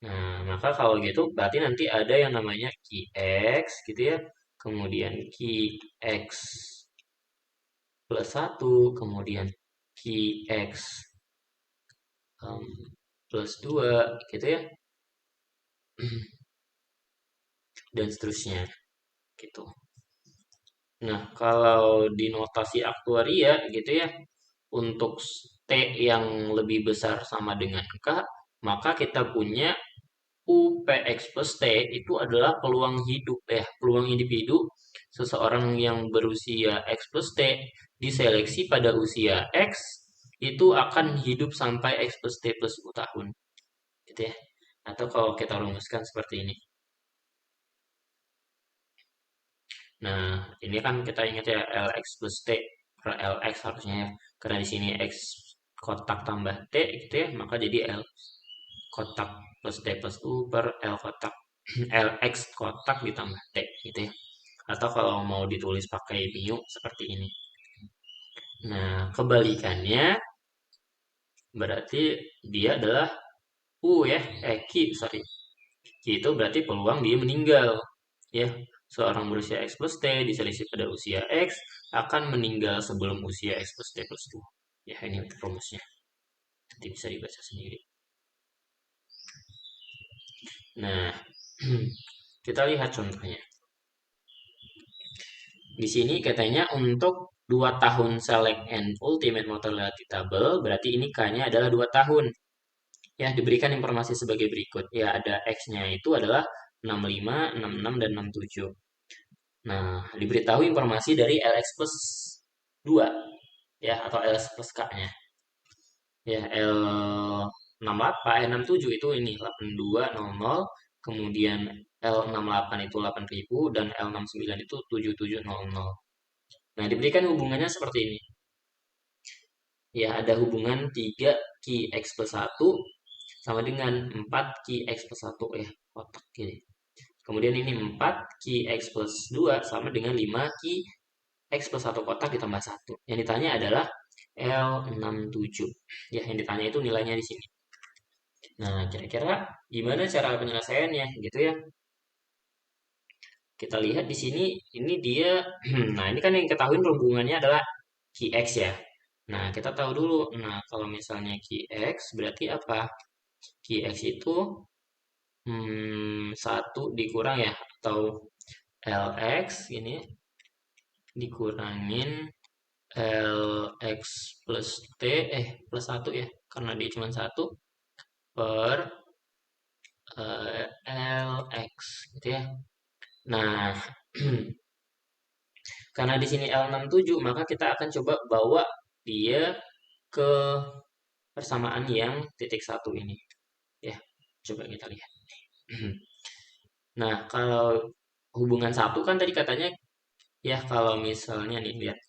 Nah, maka kalau gitu berarti nanti ada yang namanya Q(X) gitu ya. Kemudian Q(X) plus 1, kemudian Q(X) em, plus 2 gitu ya. Dan seterusnya gitu. Nah, kalau di notasi aktuaria gitu ya, untuk T yang lebih besar sama dengan K, maka kita punya UPX plus T itu adalah peluang hidup ya, peluang individu seseorang yang berusia X plus T diseleksi pada usia X itu akan hidup sampai X plus T plus U tahun gitu ya. Atau kalau kita rumuskan seperti ini. Nah, ini kan kita ingat ya LX plus T per LX harusnya ya. Karena di sini X kotak tambah T gitu ya, maka jadi L kotak plus T plus U per L kotak LX kotak ditambah T gitu ya. Atau kalau mau ditulis pakai Mio seperti ini. Nah, kebalikannya berarti dia adalah U ya, Q, sorry. Q itu berarti peluang dia meninggal. Ya, seorang berusia X plus T diseleksi pada usia X akan meninggal sebelum usia X plus T plus 2. Ya, ini rumusnya. Nanti bisa dibaca sendiri. Nah, kita lihat contohnya. Di sini katanya untuk 2 tahun select and ultimate mortality table, berarti ini K-nya adalah 2 tahun. Ya, diberikan informasi sebagai berikut. Ya, ada X-nya itu adalah 65, 66, dan 67. Nah, diberitahu informasi dari LX plus 2, ya, atau LX plus K-nya. Ya, L68, 67 itu ini 8200, kemudian L68 itu 8000, dan L69 itu 7700. Nah, diberikan hubungannya seperti ini. Ya, ada hubungan 3 Ki X plus 1 sama dengan 4 Ki X plus 1 ya, kotak gini. Kemudian ini 4 Ki X plus 2 sama dengan 5 Ki X plus 1 kotak ditambah 1. Yang ditanya adalah L67. Ya, yang ditanya itu nilainya di sini. Nah, kira-kira gimana cara penyelesaiannya gitu ya? Kita lihat di sini, ini dia, nah ini kan yang ketahuin hubungannya adalah Qx ya. Nah, kita tahu dulu, nah kalau misalnya Qx berarti apa? Qx itu 1 dikurang ya, atau LX ini dikurangin LX plus T, plus 1 ya, karena dia cuma 1 per LX gitu ya. Nah, karena di sini L67, maka kita akan coba bawa dia ke persamaan yang titik 1 ini. Ya, coba kita lihat. Nah, kalau hubungan 1 kan tadi katanya, ya kalau misalnya nih, lihat.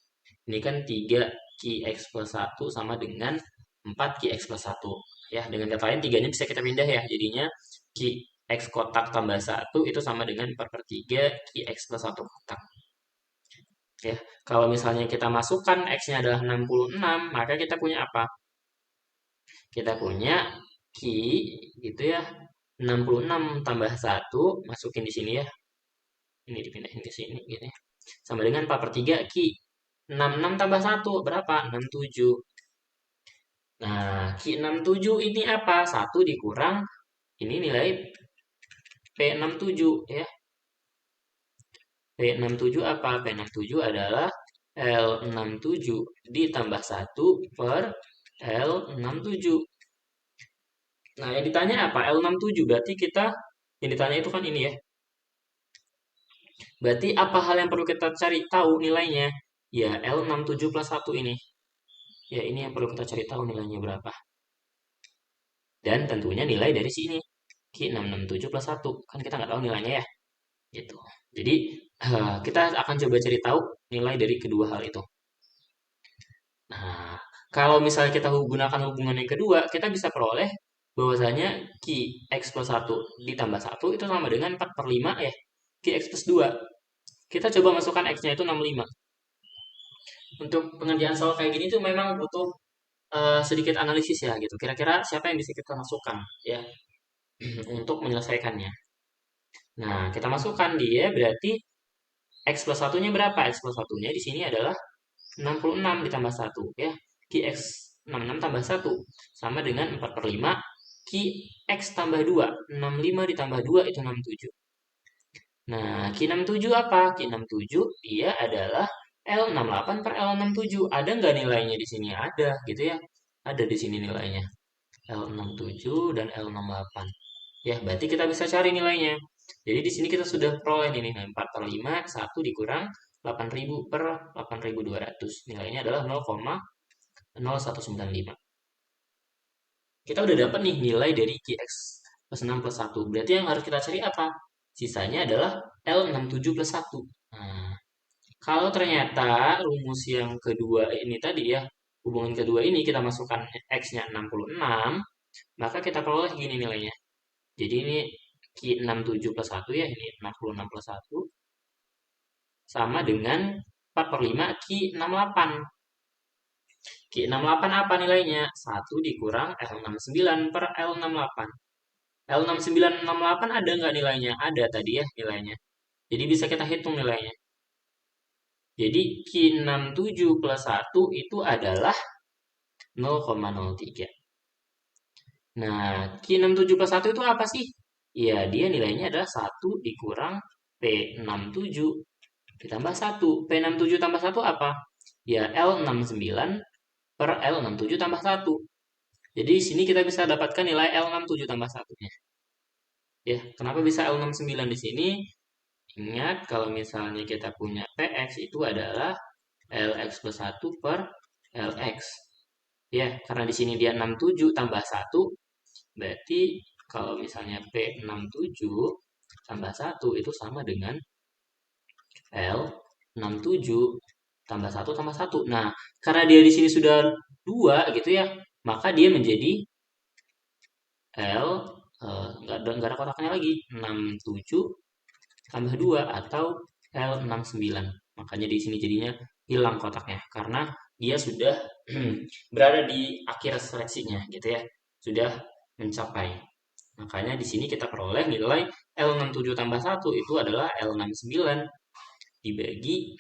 Ini kan 3 Qx plus 1 sama dengan 4 Qx plus 1. Ya, dengan kata lain 3-nya bisa kita pindah ya. Jadinya Qx kotak tambah 1 itu sama dengan 4 per 3 Qx plus 1 kotak. Ya, kalau misalnya kita masukkan X-nya adalah 66, maka kita punya apa? Kita punya Q gitu ya. 66 tambah 1, masukin di sini ya. Ini dipindahin ke sini gitu ya. Sama dengan 4 per 3 Q. 66 tambah 1 berapa? 67. Nah, Q67 ini apa? 1 dikurang, ini nilai P67 ya. P67 apa? P67 adalah L67 ditambah 1 per L67. Nah, yang ditanya apa? L67 berarti kita, yang ditanya itu kan ini ya. Berarti apa hal yang perlu kita cari tahu nilainya? Ya, L67 plus 1 ini. Ya, ini yang perlu kita cari tahu nilainya berapa. Dan tentunya nilai dari sini. Q667 plus 1. Kan kita nggak tahu nilainya ya. Gitu. Jadi, kita akan coba cari tahu nilai dari kedua hal itu. Nah, kalau misalnya kita gunakan hubungan yang kedua, kita bisa peroleh bahwasanya Qx plus 1 ditambah 1 itu sama dengan 4 per 5 ya. Qx plus 2. Kita coba masukkan X-nya itu 65. Untuk pengerjaan soal kayak gini tuh memang butuh sedikit analisis ya gitu. Kira-kira siapa yang bisa kita masukkan ya untuk menyelesaikannya. Nah, kita masukkan dia berarti X plus satunya berapa? X plus satunya di sini adalah 66 ditambah 1 ya. Qx 66 tambah 1 sama dengan 4 per 5 Qx tambah 2. 65 ditambah 2 itu 67. Nah, Q67 apa? Q67 dia adalah L68 per L67. Ada nggak nilainya di sini? Ada gitu ya. Ada di sini nilainya. L67 dan L68. Ya, berarti kita bisa cari nilainya. Jadi di sini kita sudah peroleh ini 4 per 5, 1 dikurang 8.000 per 8.200. Nilainya adalah 0,0195. Kita udah dapat nih nilai dari Qx plus 6 plus 1. Berarti yang harus kita cari apa? Sisanya adalah L67 plus 1. Nah, kalau ternyata rumus yang kedua ini tadi ya, hubungan kedua ini kita masukkan X-nya 66, maka kita peroleh gini nilainya. Jadi ini Q67 plus 1 ya, ini 66 plus 1 sama dengan 4 per 5 Q68. Q68 apa nilainya? 1 dikurang L69 per L68. L6968 ada nggak nilainya? Ada tadi ya nilainya. Jadi bisa kita hitung nilainya. Jadi Q67 plus 1 itu adalah 0,03. Nah, Q67 plus 1 itu apa sih? Ya, dia nilainya adalah 1 dikurang P67 ditambah 1. P67 tambah 1 apa? Ya, L69 per L67 tambah 1. Jadi di sini kita bisa dapatkan nilai L67 tambah 1-nya. Ya, kenapa bisa L69 di sini? Ingat kalau misalnya kita punya PX itu adalah LX plus 1 per LX. Ya, karena di sini dia 67 tambah 1, berarti kalau misalnya P67 tambah 1 itu sama dengan L67 tambah 1 tambah 1. Nah, karena dia di sini sudah 2 gitu ya, maka dia menjadi L, nggak ada kotaknya lagi, 67 tambah 2 atau L69. Makanya di sini jadinya hilang kotaknya, karena dia sudah berada di akhir seleksinya gitu ya, sudah mencapai. Makanya di sini kita peroleh nilai L67 tambah 1 itu adalah L69 dibagi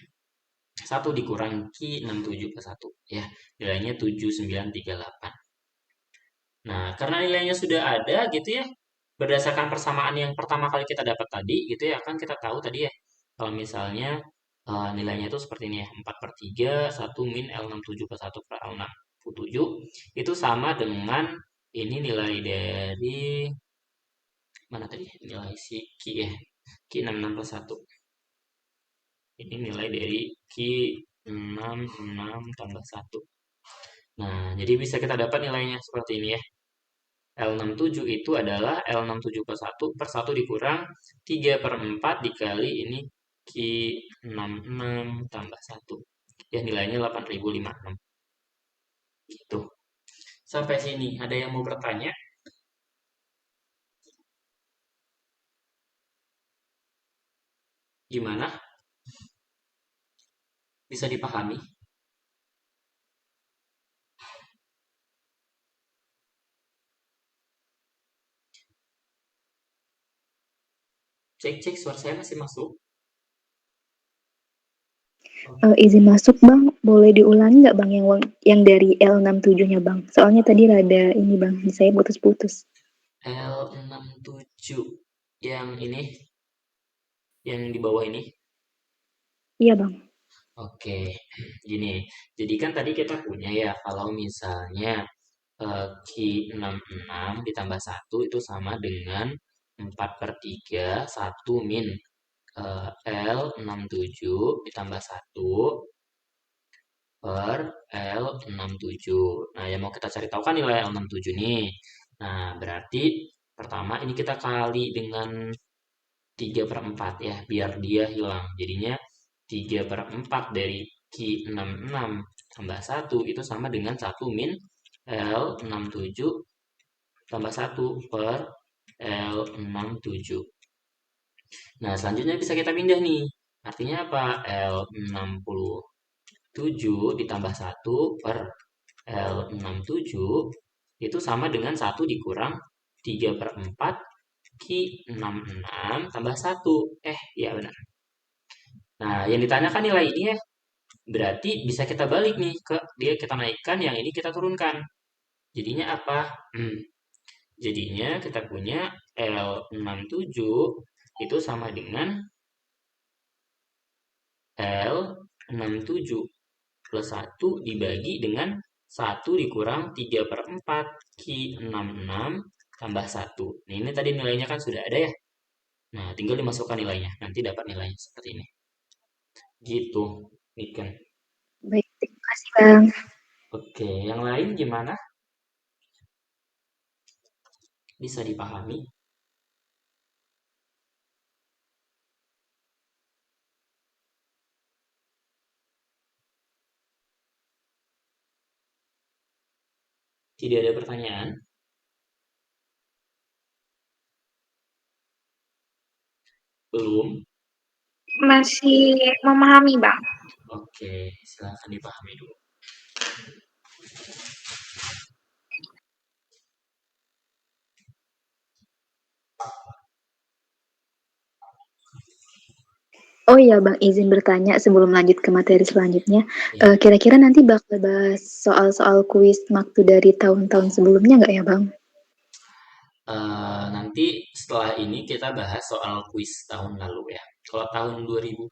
1 dikurang Q67 plus 1. Ya, nilainya 7938. Nah, karena nilainya sudah ada gitu ya, berdasarkan persamaan yang pertama kali kita dapat tadi gitu ya, kan kita tahu tadi ya, kalau misalnya nilainya itu seperti ini ya, 4 per 3, 1 min L67 per 1 per L67, itu sama dengan ini nilai dari, mana tadi, nilai si Ki ya, Ki 66 plus 1. Ini nilai dari Ki 66 tambah 1. Nah, jadi bisa kita dapat nilainya seperti ini ya. L67 itu adalah L67 per 1 per 1 dikurang 3 per 4 dikali ini Q66 tambah 1. Ya, nilainya 8056. Gitu. Sampai sini, ada yang mau bertanya? Gimana? Bisa dipahami? Cek-cek suara saya masih masuk? Izin masuk Bang, boleh diulangi nggak Bang yang dari L67-nya Bang? Soalnya tadi rada ini Bang, saya putus-putus. L67 yang ini, yang di bawah ini. Iya Bang. Oke, gini. Jadi kan tadi kita punya ya, kalau misalnya Q 66 ditambah 1 itu sama dengan 4 per 3, 1 min L67 ditambah 1 per L67. Nah, yang mau kita cari tahu kan nilai L67 nih. Nah, berarti pertama ini kita kali dengan 3 per 4 ya, biar dia hilang. Jadinya 3 per 4 dari Q66 tambah 1 itu sama dengan 1 min L67 tambah 1 per L67. Nah, selanjutnya bisa kita pindah nih. Artinya apa? L67 ditambah 1 per L67 itu sama dengan 1 dikurang 3 per 4 Q66 tambah 1. Ya benar. Nah, yang ditanyakan nilai ini ya. Berarti bisa kita balik nih ke dia, kita naikkan, yang ini kita turunkan. Jadinya apa? Jadinya kita punya L67 itu sama dengan L67 plus 1 dibagi dengan 1 dikurang 3 per 4 Q66 tambah 1. Nah, ini tadi nilainya kan sudah ada ya. Nah, tinggal dimasukkan nilainya. Nanti dapat nilainya seperti ini. Gitu, Niken. Baik, terima kasih Bang. Oke, yang lain gimana? Bisa dipahami? Tidak ada pertanyaan? Belum? Masih memahami Bang. Oke, silahkan dipahami dulu. Oh iya Bang, izin bertanya sebelum lanjut ke materi selanjutnya. Ya. Kira-kira nanti bakal bahas soal-soal kuis waktu dari tahun-tahun sebelumnya nggak ya Bang? Nanti setelah ini kita bahas soal kuis tahun lalu ya. Kalau tahun 2019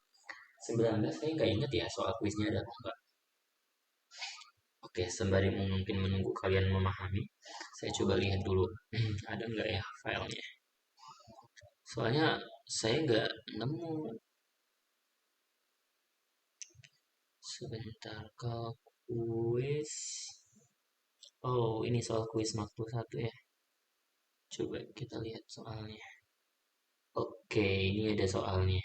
saya nggak ingat ya soal kuisnya ada apa enggak. Oke, sembari mungkin menunggu kalian memahami, saya coba lihat dulu ada nggak ya filenya. Soalnya saya nggak nemu. Sebentar, ke kuis. Oh, ini soal kuis makro 1 ya. Coba kita lihat soalnya. Oke, ini ada soalnya.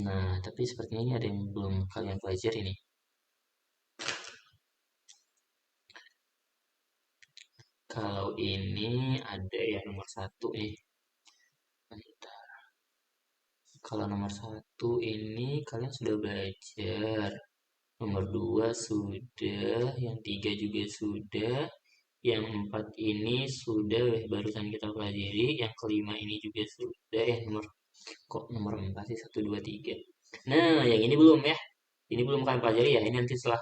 Nah, tapi sepertinya ini ada yang belum kalian pelajari nih. Kalau ini ada ya nomor 1 nih. Bentar. Kalau nomor 1 ini kalian sudah belajar. Nomor 2 sudah, yang 3 juga sudah, yang 4 ini sudah barusan kita pelajari, yang kelima ini juga sudah ya, nomor 4 sih, 1 2 3. Nah, yang ini belum ya. Ini belum kalian pelajari ya. Ini nanti setelah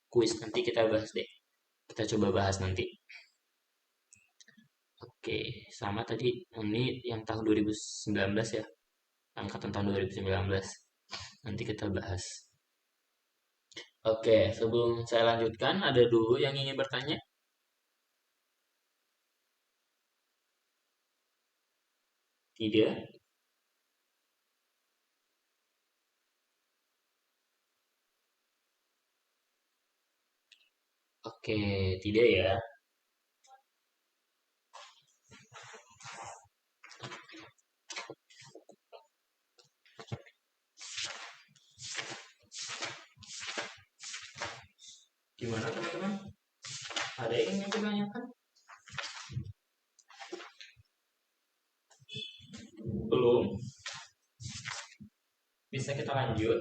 kuis nanti kita bahas deh. Kita coba bahas nanti. Oke, sama tadi ini yang tahun 2019 ya. angkatan tahun 2019. Nanti kita bahas. Oke, sebelum saya lanjutkan, ada dulu yang ingin bertanya? Tidak? Oke, tidak ya. Gimana teman-teman? Ada yang ingin ditanyakan? Belum? Bisa kita lanjut?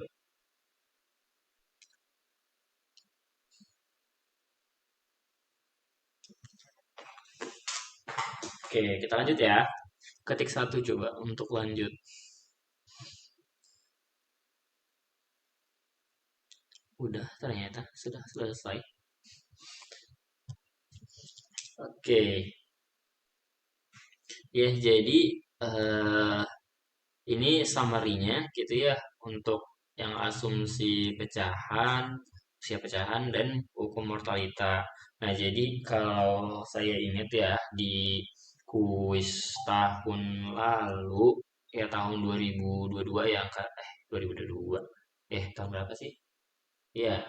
Oke, kita lanjut ya. Ketik satu coba untuk lanjut. Udah, ternyata sudah selesai. Oke, ya jadi eh, ini summary-nya gitu ya untuk yang asumsi pecahan, usia pecahan dan hukum mortalita. Nah, jadi kalau saya ingat ya di kuis tahun lalu ya tahun 2022 ya angka 2022. Tahun berapa sih? Ya,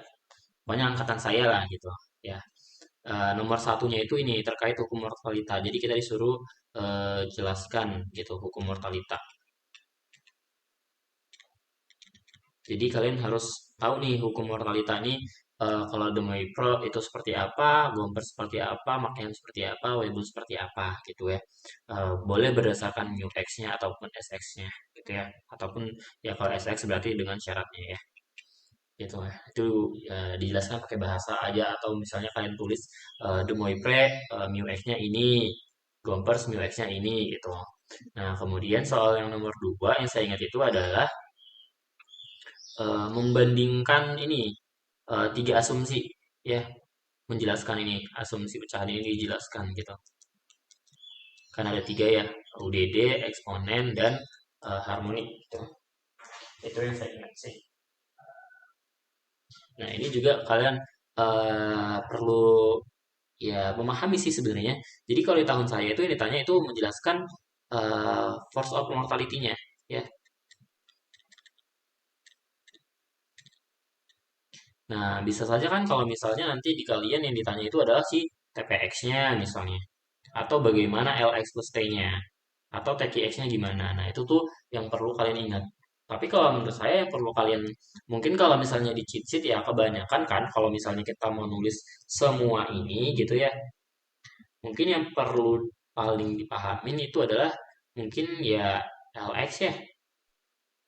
pokoknya angkatan saya lah gitu. Ya, nomor satunya itu ini terkait hukum mortalita. Jadi kita disuruh jelaskan gitu hukum mortalita. Jadi kalian harus tahu nih hukum mortalita ini kalau Demoi Pro itu seperti apa, Gomper seperti apa, Makian seperti apa, Weibull seperti apa gitu ya. Boleh berdasarkan mu X-nya ataupun SX-nya gitu ya. Ataupun ya kalau SX berarti dengan syaratnya ya. Gitu ya. Itu dijelaskan pakai bahasa aja atau misalnya kalian tulis Demoi Pre mu X-nya ini, Gompers mu X-nya ini gitu. Nah, kemudian soal yang nomor dua yang saya ingat itu adalah membandingkan ini tiga asumsi ya menjelaskan ini asumsi pecahan ini dijelaskan gitu kan ada tiga ya UDD, eksponen dan harmonik gitu. Itu yang saya ingat sih. Nah ini juga kalian perlu ya memahami sih sebenarnya. Jadi kalau di tahun saya itu yang ditanya itu menjelaskan force of mortality-nya ya. Nah, bisa saja kan kalau misalnya nanti di kalian yang ditanya itu adalah si TPX-nya misalnya. Atau bagaimana LX plus T-nya. Atau TQX-nya gimana. Nah, itu tuh yang perlu kalian ingat. Tapi kalau menurut saya yang perlu kalian, mungkin kalau misalnya di cheat sheet ya kebanyakan kan, kalau misalnya kita mau nulis semua ini gitu ya, mungkin yang perlu paling dipahamin itu adalah mungkin ya LX ya.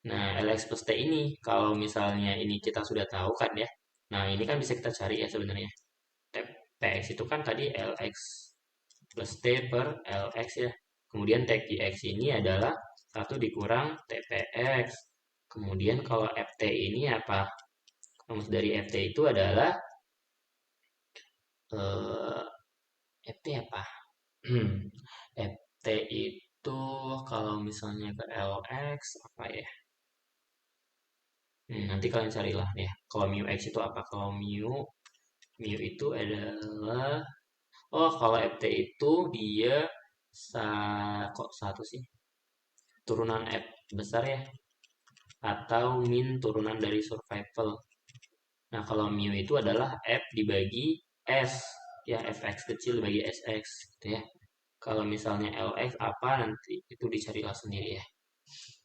Nah, LX plus T ini, kalau misalnya ini kita sudah tahu kan ya, nah ini kan bisa kita cari ya sebenarnya. TX itu kan tadi LX plus T per LX ya. Kemudian TX ini adalah satu dikurang TPX. Kemudian kalau FT ini apa? Rumus dari FT itu adalah eh, FT apa? FT itu kalau misalnya ke LX apa ya? Nanti kalian carilah ya. Kalau mu X itu apa? Kalau mu itu adalah kalau FT itu dia kok satu sih? Turunan F besar ya atau min turunan dari survival. Nah, kalau mu itu adalah F dibagi S ya fx kecil dibagi sx gitu ya. Kalau misalnya lx apa nanti itu dicarilah sendiri ya.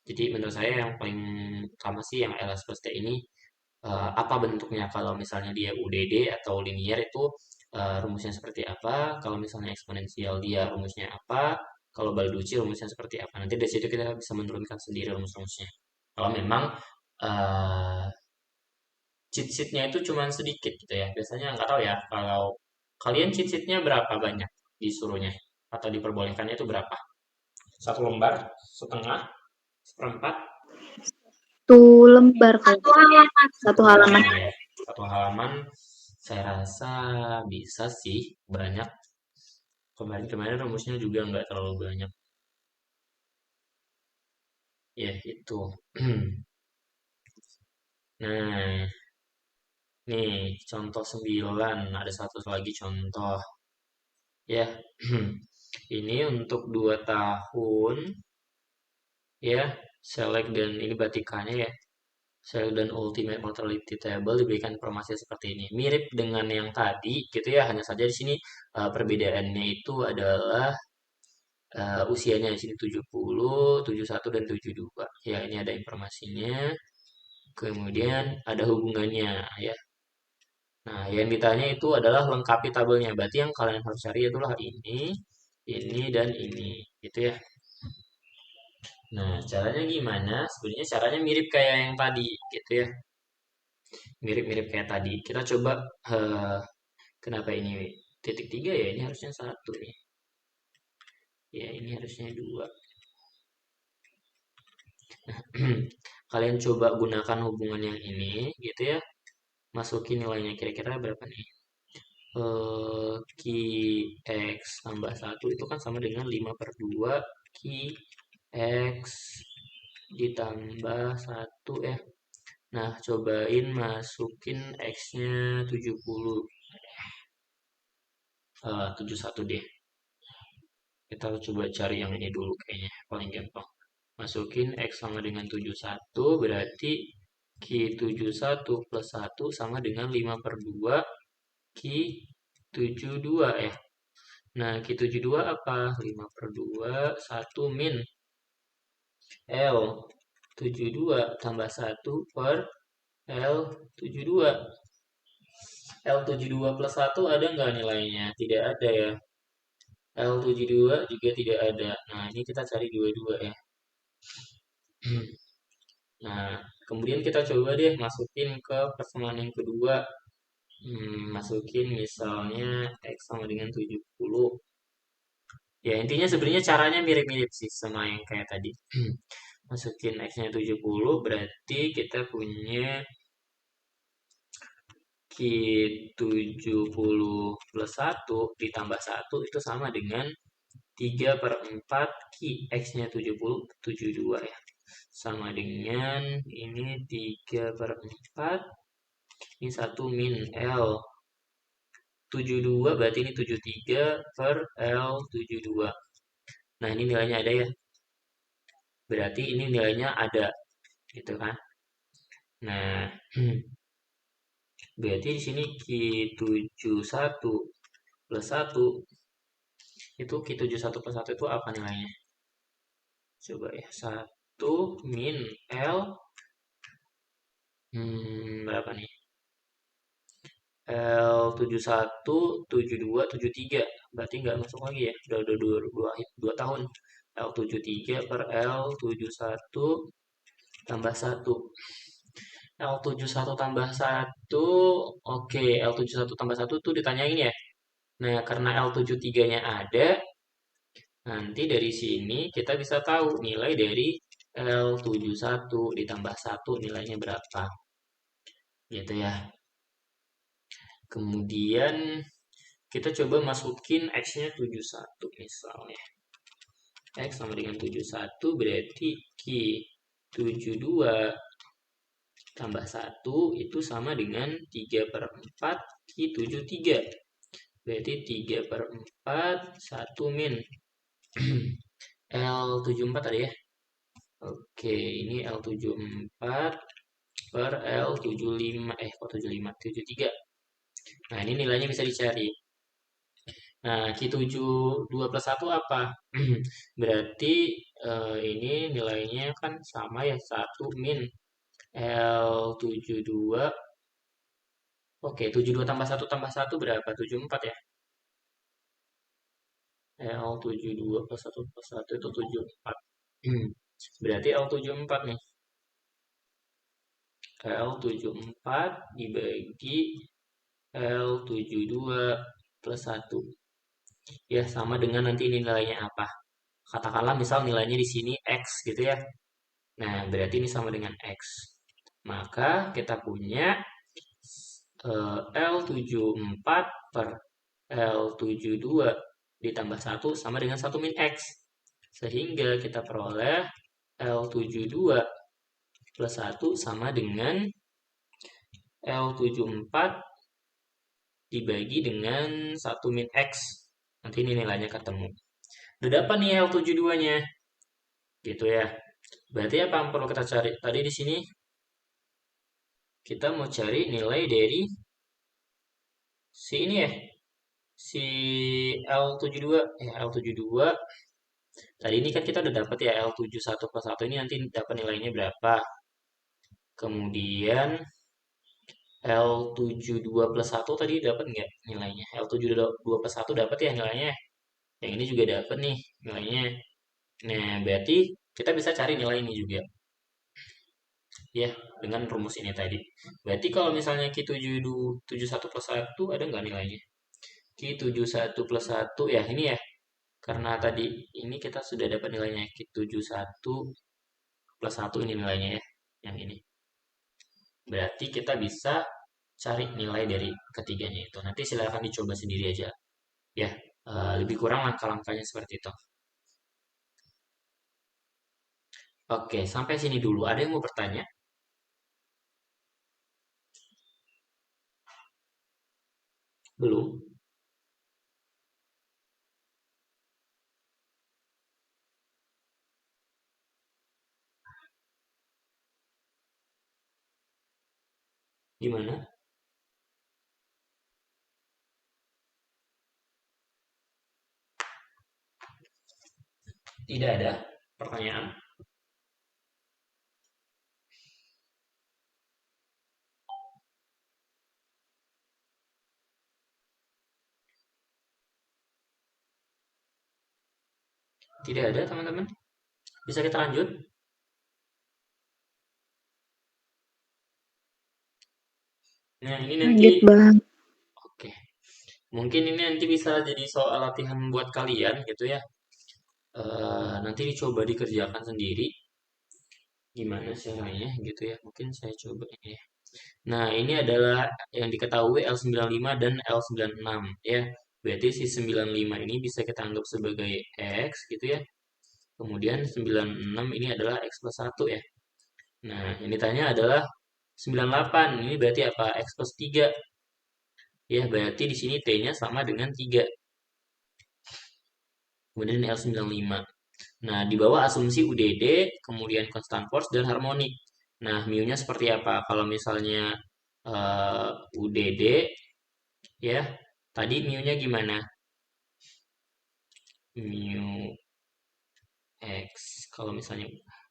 Jadi menurut saya yang paling utama sih yang ls plus t ini apa bentuknya kalau misalnya dia UDD atau linear itu rumusnya seperti apa, kalau misalnya eksponensial dia rumusnya apa, kalau Balducci rumusnya seperti apa. Nanti dari situ kita bisa menurunkan sendiri rumus-rumusnya. Kalau memang eh, cheat sheet-nya itu cuma sedikit gitu ya. Biasanya nggak tahu ya kalau kalian cheat sheet-nya berapa banyak disuruhnya atau diperbolehkannya itu berapa? Satu lembar, setengah, seperempat, Satu lembar kalau satu satu halaman. halaman ya. Satu halaman saya rasa bisa sih banyak. Kemarin-kemarin rumusnya juga nggak terlalu banyak. Ya, itu. Nah, nih contoh 9, ada satu lagi contoh. Ya, ini untuk 2 tahun, ya, select dan ini batikannya ya. Select dan ultimate mortality table diberikan informasi seperti ini. Mirip dengan yang tadi, gitu ya. Hanya saja di sini perbedaannya itu adalah usianya di sini 70, 71 dan 72. Ya, ini ada informasinya. Kemudian ada hubungannya ya. Nah, yang ditanya itu adalah lengkapi tabelnya. Berarti yang kalian harus cari itulah ini dan ini, gitu ya. Nah, caranya gimana? Sebenarnya caranya mirip kayak yang tadi, gitu ya. Mirip-mirip kayak tadi. Kita coba eh, kenapa ini titik tiga ya? Ini harusnya satu nih. Ya, ini harusnya dua. Kalian coba gunakan hubungan yang ini, gitu ya. Masukin nilainya kira-kira berapa nih? Ki X tambah satu itu kan sama dengan 5 per 2 Ki X ditambah satu ya. Nah, cobain masukin X-nya 70. 71 deh. Kita coba cari yang ini dulu kayaknya, paling gampang. Masukin X sama dengan 71, berarti Ki 71 plus satu sama dengan 5 per 2 Ki 72 ya. Nah, Ki 72 apa? 5 per 2, 1 min L 72 tambah satu per L 72. L 72 plus satu ada nggak nilainya? Tidak ada ya. L 72 juga tidak ada. Nah, ini kita cari dua-dua ya. Nah, kemudian kita coba deh masukin ke persamaan yang kedua. Masukin misalnya X sama dengan 70. Ya, intinya sebenarnya caranya mirip-mirip sih sama yang kayak tadi. Masukin X-nya 70, berarti kita punya Ki 70 plus satu ditambah satu itu sama dengan 3 per 4 Ki X-nya 70, 72 ya. Sama dengan ini 3 per 4, ini 1 min L. 72 berarti ini 73 per L 72. Nah, ini nilainya ada ya. Berarti ini nilainya ada, gitu kan. Nah, berarti di sini Ki 71 plus satu itu Ki 71 plus satu itu apa nilainya? Coba ya, satu min L, berapa nih? L 71, 72, 73. Berarti nggak masuk lagi ya. Udah 2 tahun. L 73 per L 71 tambah satu. L 71 tambah satu, oke, L 71 tambah satu tuh ditanyain ya. Nah, karena L 73-nya ada, nanti dari sini kita bisa tahu nilai dari L 71 ditambah satu nilainya berapa. Gitu ya. Kemudian kita coba masukin X-nya 71 misalnya. X sama dengan 71 berarti Ki 72 tambah satu itu sama dengan 3 per 4 Ki 73. Berarti 3 per 4, 1 min. L74 tadi ya. Oke, ini L74 per L75. Kok 75? 73. Nah, ini nilainya bisa dicari. Nah, Q72 plus 1 apa? Berarti ini nilainya kan sama ya, 1 min L72. Oke, 72 tambah satu berapa? 74 ya? L72 plus satu itu 74. Berarti L74 nih. L74 dibagi L72 plus satu. Ya, sama dengan nanti nilainya apa? Katakanlah misal nilainya di sini X gitu ya. Nah, berarti ini sama dengan X. Maka kita punya L74 per L72 ditambah 1 sama dengan 1 min X. Sehingga kita peroleh L72 plus 1 sama dengan L74 dibagi dengan 1 min X. Nanti ini nilainya ketemu. Udah dapat nih L72-nya. Gitu ya. Berarti apa yang perlu kita cari? Tadi di sini kita mau cari nilai dari si ini ya. Si L72. L72. Tadi ini kan kita udah dapat ya L71 plus 1 ini nanti dapat nilainya berapa. Kemudian L72 plus 1 tadi dapat nggak nilainya? L72 plus 1 dapat ya nilainya. Yang ini juga dapat nih nilainya. Nah, berarti kita bisa cari nilai ini juga. Ya, dengan rumus ini tadi. Berarti kalau misalnya Q71 plus 1 ada nggak nilainya? Q71 plus 1 ya ini ya. Karena tadi ini kita sudah dapat nilainya Q71 plus 1 ini nilainya ya. Yang ini. Berarti kita bisa cari nilai dari ketiganya itu. Nanti silahkan dicoba sendiri aja. Ya, lebih kurang langkah-langkahnya seperti itu. Oke, sampai sini dulu. Ada yang mau bertanya? Belum? Gimana? Tidak ada pertanyaan? Tidak ada, teman-teman? Bisa kita lanjut? Nah, ini nanti, Lanjut Bang. oke. Mungkin ini nanti bisa jadi soal latihan buat kalian gitu ya. Nanti dicoba dikerjakan sendiri. Gimana caranya gitu ya. Mungkin saya coba ini ya. Nah, ini adalah yang diketahui L95 dan L96 ya. Berarti si 95 ini bisa kita anggap sebagai X gitu ya. Kemudian 96 ini adalah X plus 1 ya. Nah, yang ditanya adalah 98. Ini berarti apa? X plus 3. Ya, berarti di sini T-nya sama dengan 3. Kemudian L95. Nah, di bawah asumsi UDD, kemudian constant force dan harmonik. Nah, mu-nya seperti apa? Kalau misalnya UDD ya, tadi mu-nya gimana? Mu X.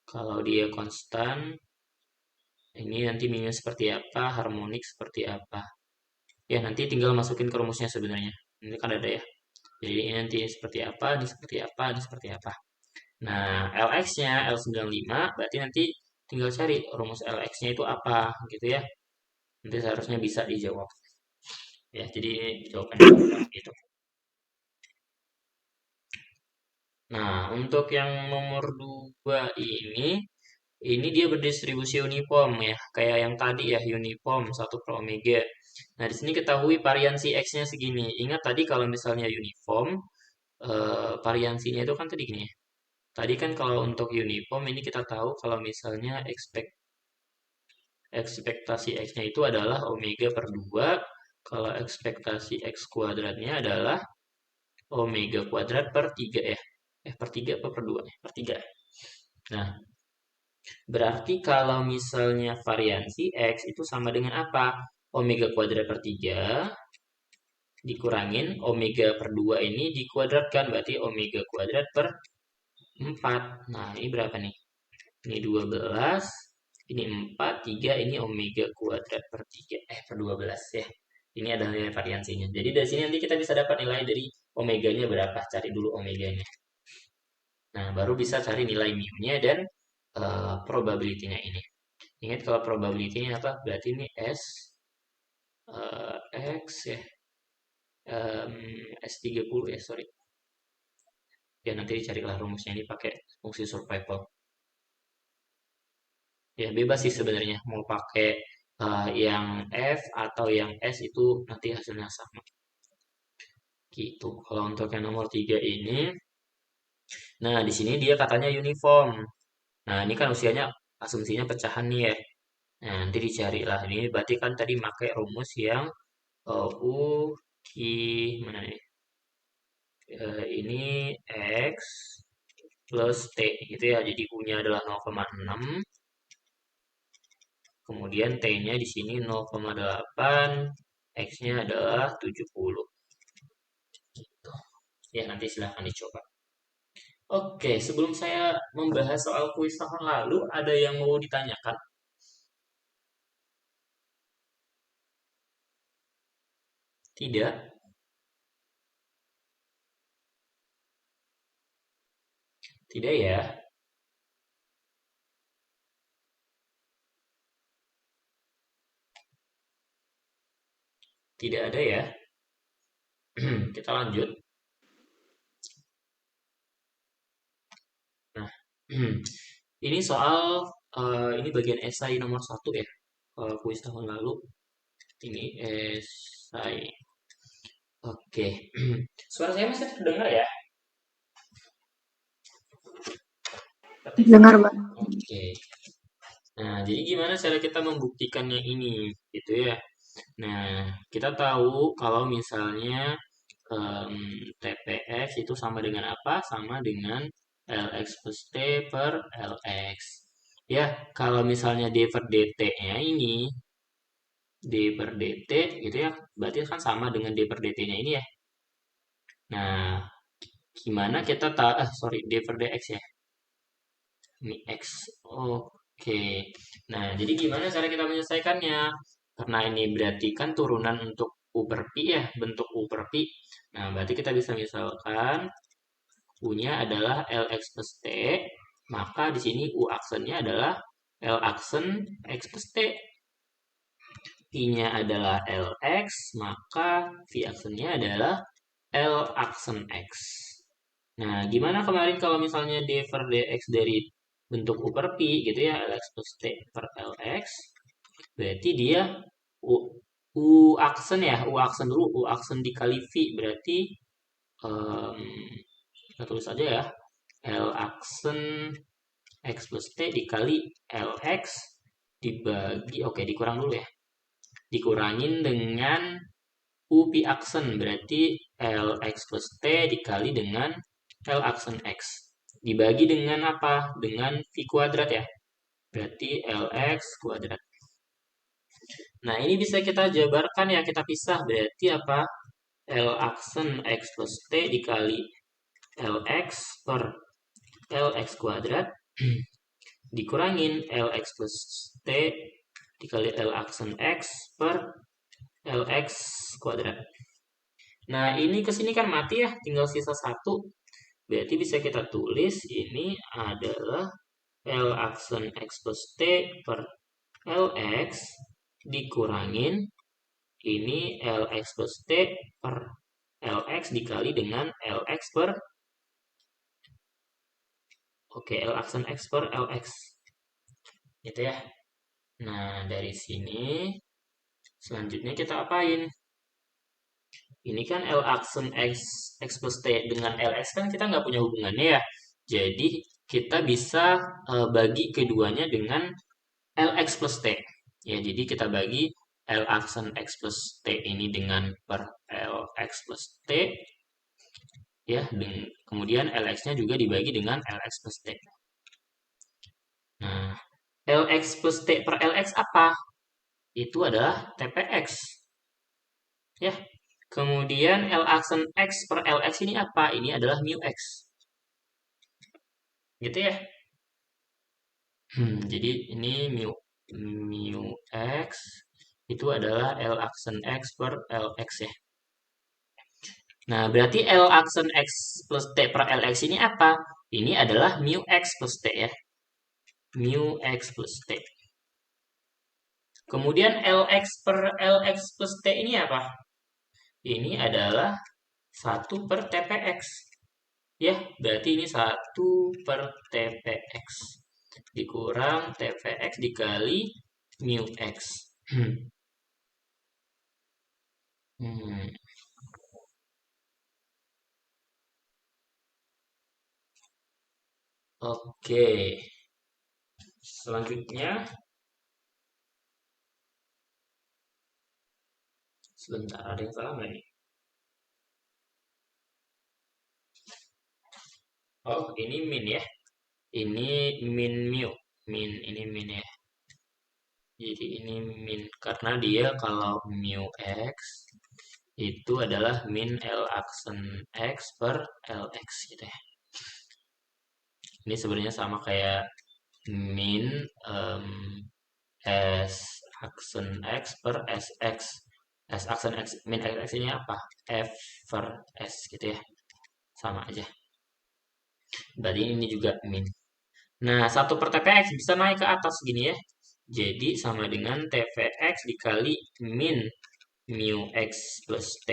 Kalau dia konstan, ini nanti mu-nya seperti apa? Harmonik seperti apa? Ya, nanti tinggal masukin ke rumusnya sebenarnya. Ini kan ada ya. Jadi ini nanti seperti apa, ini seperti apa, ini seperti apa. Nah, LX-nya L95 berarti nanti tinggal cari rumus LX-nya itu apa gitu ya. Nanti seharusnya bisa dijawab. Ya, jadi ini jawabannya gitu. Nah, untuk yang nomor 2 ini dia berdistribusi uniform ya, kayak yang tadi ya, uniform 1/omega. Nah, di sini ketahui variansi X-nya segini. Ingat tadi kalau misalnya uniform, variansinya itu kan tadi gini ya. Tadi kan kalau untuk uniform ini kita tahu kalau misalnya ekspektasi X-nya itu adalah omega per 2. Kalau ekspektasi X kuadratnya adalah omega kuadrat per 3 ya. Per 3 apa per 2 nih? Per 3. Nah, berarti kalau misalnya variansi X itu sama dengan apa? Omega kuadrat per 3 dikurangin omega per 2 ini dikuadratkan. Berarti omega kuadrat per 4. Nah, ini berapa nih? Ini 12, ini 4, 3, ini omega kuadrat per 3, per 12 ya. Ini adalah nilai variansinya. Jadi dari sini nanti kita bisa dapat nilai dari omeganya berapa. Cari dulu omeganya. Nah, baru bisa cari nilai mu-nya dan probability-nya ini. Ingat kalau probability-nya apa? Berarti ini S, X ya. S30 ya, sorry. Ya, nanti dicarilah rumusnya ini pakai fungsi survival. Ya, bebas sih sebenarnya mau pakai yang F atau yang S itu nanti hasilnya sama. Gitu. Kalau untuk yang nomor 3 ini, nah di sini dia katanya uniform. Nah, ini kan usianya asumsinya pecahan nih ya. Nah, nanti dicari lah. Ini berarti kan tadi pakai rumus yang U mana nih? Ini X plus T gitu ya. Jadi U-nya adalah 0,6, kemudian T-nya di sini 0,8, X-nya adalah 70. Gitu. Ya, nanti silahkan dicoba. Oke, sebelum saya membahas soal kuis tahun lalu, ada yang mau ditanyakan? Tidak? Tidak ya? Tidak ada ya? Kita lanjut. Nah, ini soal ini bagian esai nomor satu ya, kuis tahun lalu. Ini esai. Oke, suara saya masih terdengar ya? Dengar bang. Oke. Nah, jadi gimana cara kita membuktikannya ini, gitu ya? Nah, kita tahu kalau misalnya TPX itu sama dengan apa? Sama dengan LX plus T per LX. Ya, kalau misalnya D per DT-nya ini, D per DT gitu ya, berarti kan sama dengan D per DT-nya ini ya. Nah, gimana kita tahu, sorry, D per DX ya. Ini X. Oke. Nah, jadi gimana cara kita menyelesaikannya? Karena ini berarti kan turunan untuk U per Pi ya, bentuk U per Pi. Nah, berarti kita bisa misalkan U-nya adalah Lx plus T, maka di sini U aksennya adalah L aksen X plus T. Pi-nya adalah Lx, maka V aksennya adalah L aksen X. Nah, gimana kemarin kalau misalnya d per dx dari bentuk u per pi gitu ya, lx plus t per lx, berarti dia u, u aksen ya, u aksen dulu, u aksen dikali v, berarti em, kita tulis aja ya, l aksen x plus t dikali lx dibagi, oke dikurang dulu ya, dikurangin dengan u pi aksen, berarti lx plus t dikali dengan L aksen X. Dibagi dengan apa? Dengan V kuadrat ya. Berarti LX kuadrat. Nah, ini bisa kita jabarkan ya, kita pisah. Berarti apa? L aksen X plus T dikali LX per LX kuadrat dikurangin LX plus T dikali L aksen X per LX kuadrat. Nah, ini ke sini kan mati ya, tinggal sisa satu. Berarti bisa kita tulis ini adalah L aksen X plus T per LX dikurangin ini LX plus T per LX dikali dengan LX per L aksen X per LX gitu ya. Nah, dari sini selanjutnya kita apain? Ini kan L aksen X plus T dengan LX kan kita nggak punya hubungannya ya. Jadi kita bisa bagi keduanya dengan Lx plus T. Ya, jadi kita bagi L aksen X plus T ini dengan per Lx plus T. Ya, kemudian Lx-nya juga dibagi dengan Lx plus T. Nah, Lx plus T per Lx apa? Itu adalah TPX. Ya, kemudian L aksen X per Lx ini apa? Ini adalah mu X. Gitu ya. Jadi ini mu X itu adalah L aksen X per Lx ya. Nah, berarti L aksen X plus T per Lx ini apa? Ini adalah mu X plus T ya. Mu X plus T. Kemudian Lx per Lx plus T ini apa? Ini adalah 1 per TPX. Ya, berarti ini 1 per TPX. Dikurang TPX dikali mu X. Hmm. Oke. Selanjutnya, sebentar, ada yang salah nggak nih? Oh, ini min ya. Ini min mu. Ini min ya. Jadi ini min karena dia kalau mu x itu adalah min L aksen x per Lx gitu ya. Ini sebenarnya sama kayak min S aksen x per Sx. S aksen x min X ini apa? F per S gitu ya. Sama aja. Berarti ini juga min. Nah, 1 per TPX bisa naik ke atas gini ya. Jadi sama dengan TPX dikali min mu X plus T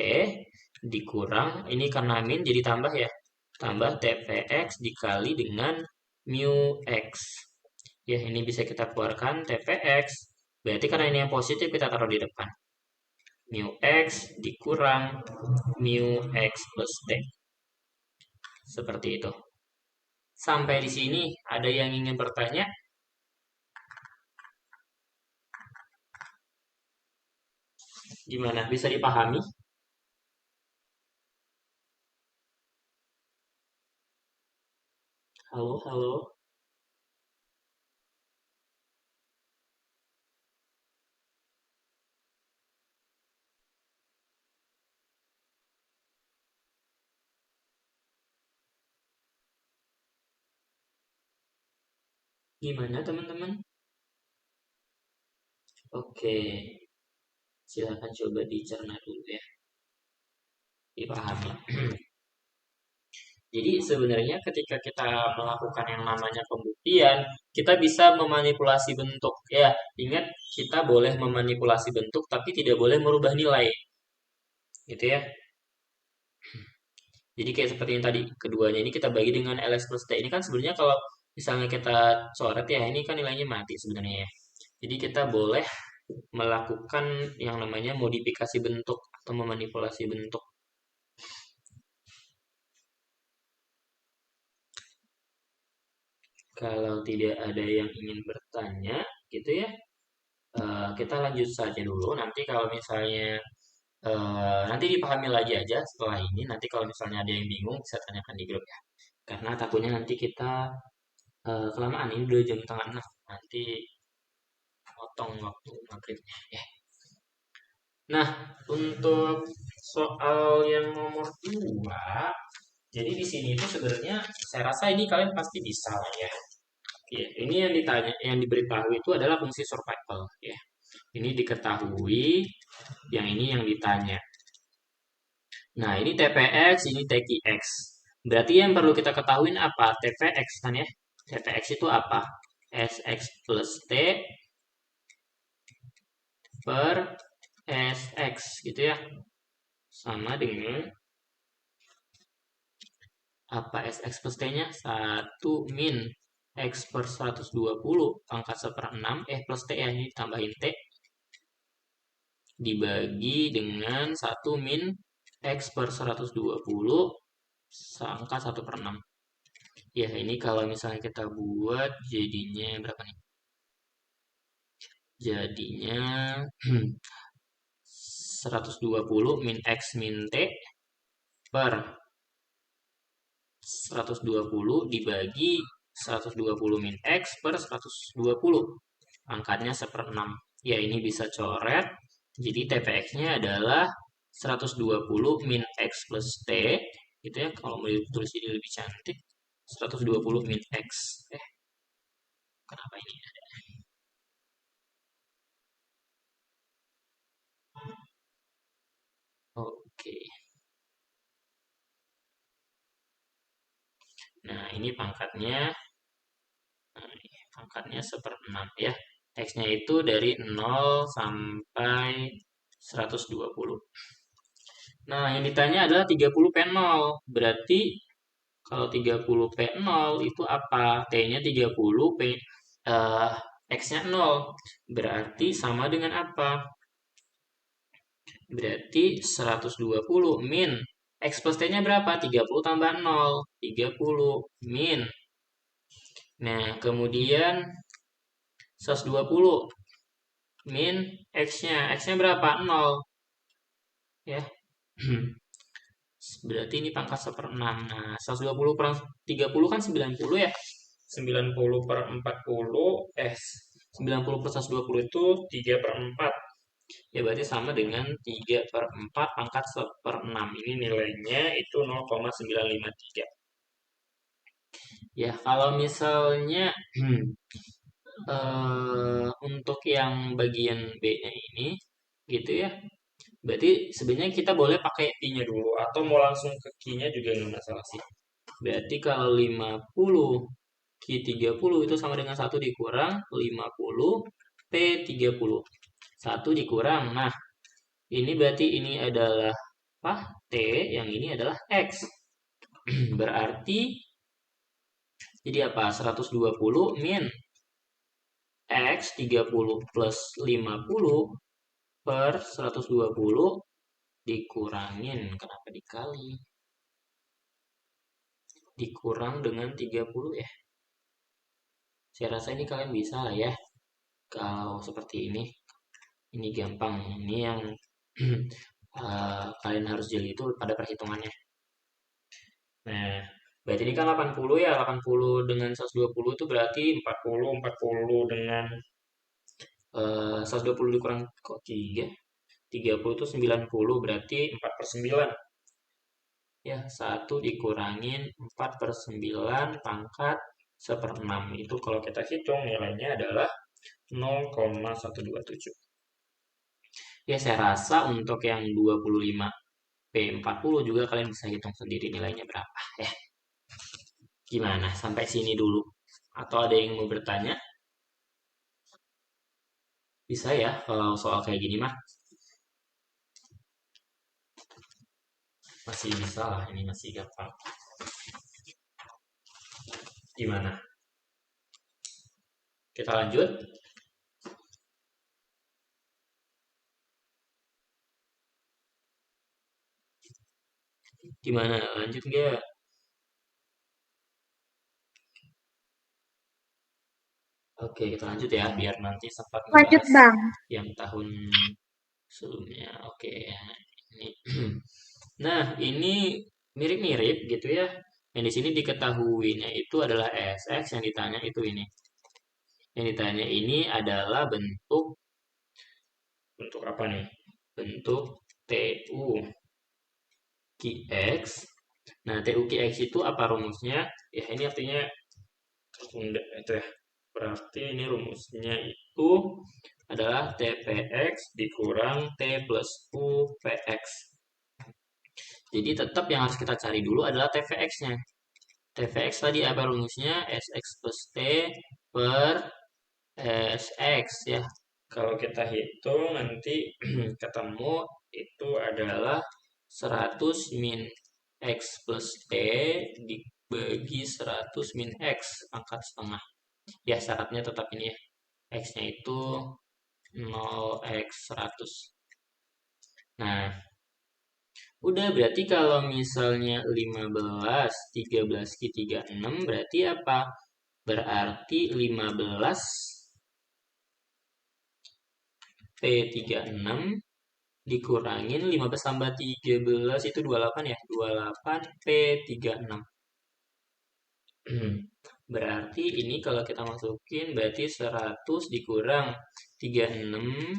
dikurang, ini karena min jadi tambah ya. Tambah TPX dikali dengan mu X. Ya, ini bisa kita keluarkan TPX. Berarti karena ini yang positif kita taruh di depan. Mu X dikurang mu X plus T. Seperti itu. Sampai di sini ada yang ingin bertanya? Gimana? Bisa dipahami? Halo, halo. Gimana teman-teman? Oke, silakan coba dicerna dulu ya, dipahami. Jadi sebenarnya ketika kita melakukan yang namanya pembuktian, kita bisa memanipulasi bentuk. Ya, ingat kita boleh memanipulasi bentuk tapi tidak boleh merubah nilai. Gitu ya. Jadi kayak seperti yang tadi, keduanya ini kita bagi dengan LS plus T. Ini kan sebenarnya kalau misalnya kita coret ya, ini kan nilainya mati sebenarnya ya. Jadi kita boleh melakukan yang namanya modifikasi bentuk atau memanipulasi bentuk. Kalau tidak ada yang ingin bertanya, gitu ya, kita lanjut saja dulu. Nanti kalau misalnya nanti dipahami lagi aja setelah ini. Nanti kalau misalnya ada yang bingung bisa tanyakan di grup ya. Karena takutnya nanti kita kelamaan. Ini udah jam tengah 6. Nanti potong waktu maghribnya ya. Nah, untuk soal yang nomor 2, jadi di sini itu sebenarnya saya rasa ini kalian pasti bisa lah ya. Ya, ini yang ditanya, yang diberitahu itu adalah fungsi survival ya. Ini diketahui, yang ini yang ditanya. Nah, ini TPX, ini TQX. Berarti yang perlu kita ketahui apa? TPX kan ya. TPX itu apa? SX plus T per SX gitu ya. Sama dengan apa SX plus T-nya? 1 min X per 120 pangkat 1/6 plus T ya, ini tambahin T dibagi dengan 1 min X per 120 pangkat 1/6. Ya, ini kalau misalnya kita buat jadinya berapa nih? Jadinya 120 min X min T per 120 dibagi 120 min X per 120. Angkanya 1/6. Ya, ini bisa coret. Jadi TPX-nya adalah 120 min X plus T. Gitu ya, kalau mau ditulis ini lebih cantik. 120 min X. Kenapa ini ada? Oke. Nah, ini pangkatnya. Nah, pangkatnya 1/6 ya. X-nya itu dari 0 sampai 120. Nah, yang ditanya adalah 30 P0. Berarti kalau 30 P0 itu apa? T-nya 30, X-nya 0. Berarti sama dengan apa? Berarti 120 min. X plus T-nya berapa? 30 tambah 0. 30 min. Nah, kemudian 120 min X-nya berapa? 0 ya. Berarti ini pangkat 1/6. Nah, 120 kurang 30 kan 90 ya. 90 per 40, 90 per 120 itu 3/4. Ya berarti sama dengan 3/4 pangkat 1/6. Ini nilainya itu 0,953. Ya, kalau misalnya untuk yang bagian B-nya ini gitu ya. Berarti sebenarnya kita boleh pakai pi-nya dulu atau mau langsung ke q-nya juga nggak masalah sih. Berarti kalau 50 q 30 itu sama dengan 1 dikurang 50 p 30. 1 dikurang. Nah, ini berarti ini adalah apa? T, yang ini adalah X. Berarti jadi apa? 120 min X 30 plus 50 per 120 dikurangin. Kenapa dikali? Dikurang dengan 30 ya. Saya rasa ini kalian bisa lah ya. Kalau seperti ini. Ini gampang. Ini yang kalian harus jeli itu pada perhitungannya. Nah, berarti ini kan 80 ya. 80 dengan 120 itu berarti 40. 40 dengan 120 dikurang kok 3? 30 itu 90. Berarti 4/9. Ya, 1 dikurangin 4/9 pangkat 1/6. Itu kalau kita hitung nilainya adalah 0,127. Ya, saya rasa untuk yang 25P40 juga kalian bisa hitung sendiri nilainya berapa ya. Gimana? Sampai sini dulu. Atau ada yang mau bertanya? Bisa ya kalau soal kayak gini mah. Masih bisa lah, ini masih gampang. Gimana? Kita lanjut. Gimana? Lanjut nggak? Oke, kita lanjut ya, biar nanti sempat Lanjut, ngebahas Bang. yang tahun sebelumnya. Oke, ini. Nah, ini mirip-mirip gitu ya. Yang di sini diketahuinya itu adalah SX, yang ditanya itu ini. Yang ditanya ini adalah bentuk apa nih? Bentuk TU QX. Nah, TU QX itu apa rumusnya? Ya, ini artinya bunda itu ya. Berarti ini rumusnya itu adalah TPX dikurang T plus U PX. Jadi tetap yang harus kita cari dulu adalah TVX-nya. TVX tadi apa rumusnya? SX plus T per SX ya. Kalau kita hitung nanti ketemu itu adalah 100 min X plus T dibagi 100 min X pangkat setengah. Ya, syaratnya tetap ini ya. X-nya itu 0x100. Nah, udah berarti kalau misalnya 15, 13, Q 36 berarti apa? Berarti 15 P36 dikurangin 15 tambah 13 itu 28 ya. 28 P36. Berarti ini kalau kita masukin berarti 100 dikurang 36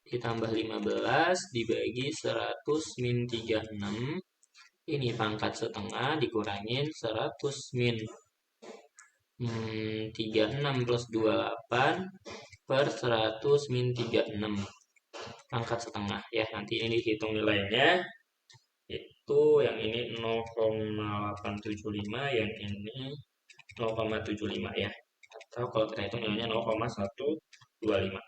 ditambah 15 dibagi 100 min 36. Ini pangkat setengah dikurangin 100 min 36 plus 28 per 100 min 36 pangkat setengah ya. Nanti ini dihitung nilainya itu yang ini 0,875, yang ini 0,75 ya, atau kalau kita hitung nilainya 0,125.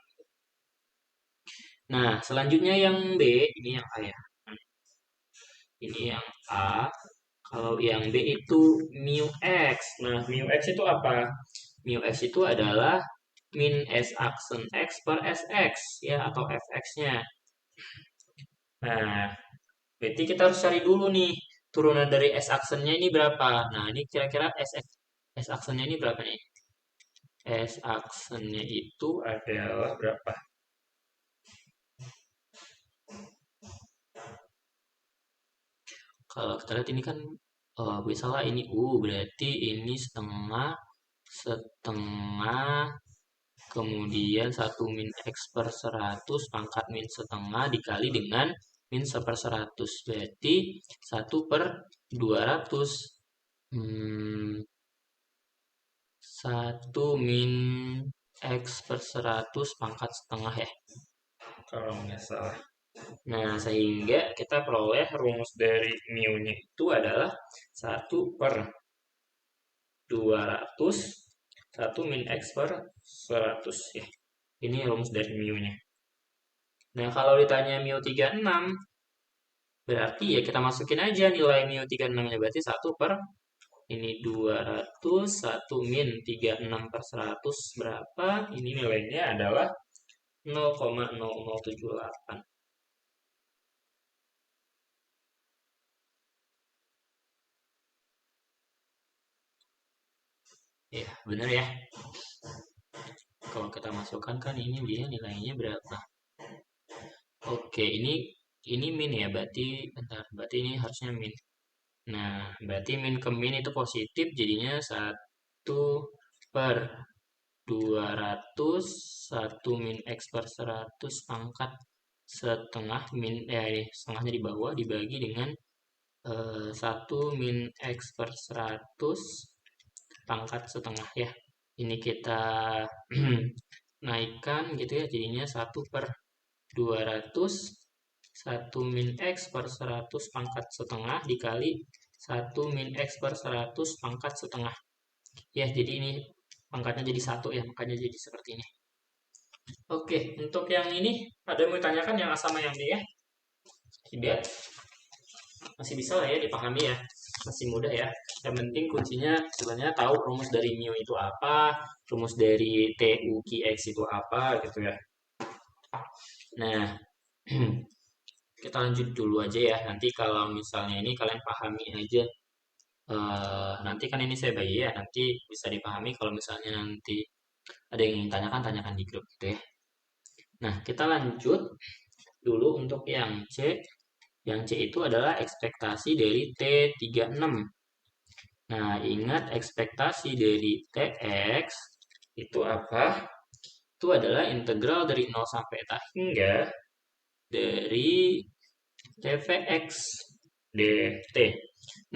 Nah, selanjutnya yang B, ini yang A ya. Ini yang A. Kalau yang B itu mu X. Nah, mu X itu apa? Mu X itu adalah min S aksen X per SX ya, atau FX-nya. Nah, berarti kita harus cari dulu nih turunan dari S aksennya ini berapa. Nah, ini kira-kira S aksennya ini berapa nih? S aksennya itu adalah berapa? Kalau kita lihat ini kan misalnya ini U, berarti ini setengah, kemudian 1 min X per 100 pangkat min setengah dikali dengan min 1/100. Berarti 1/200. 1 min X per 100 pangkat setengah ya. Kalau nggak salah. Nah, sehingga kita peroleh rumus dari mu-nya itu adalah 1/200 1 min X per 100 ya. Ini rumus dari mu-nya. Nah, kalau ditanya mu 36, berarti ya kita masukin aja nilai mu 36-nya. Berarti 1 per ini 200, 1 min 36/100 berapa? Ini nilainya adalah 0,0078. Ya, benar ya. Kalau kita masukkan kan ini dia nilainya berapa? Oke, ini min ya, berarti bentar, berarti ini harusnya min. Nah, berarti min ke min itu positif, jadinya 1/200 1 min X per 100 pangkat setengah min setengahnya di bawah dibagi dengan 1 min X per 100 pangkat setengah ya. Ini kita naikkan gitu ya, jadinya 1/200 1 min X per 100 pangkat setengah dikali 1 min X per 100 pangkat setengah. Ya, jadi ini pangkatnya jadi 1 ya, makanya jadi seperti ini. Oke, untuk yang ini ada yang mau ditanyakan yang A sama yang B ya? Tidak. Masih bisa lah ya dipahami ya. Masih mudah ya. Yang penting kuncinya sebenarnya tahu rumus dari mu itu apa, rumus dari TUQX itu apa gitu ya. Nah, kita lanjut dulu aja ya. Nanti kalau misalnya ini kalian pahami aja. Nanti kan ini saya bagi ya. Nanti bisa dipahami kalau misalnya nanti ada yang ingin tanyakan, tanyakan di grup gitu ya. Nah, kita lanjut dulu untuk yang C. Yang C itu adalah ekspektasi dari T36. Nah, ingat ekspektasi dari TX itu apa? Itu adalah integral dari 0 sampai tak hingga dari TVX dt.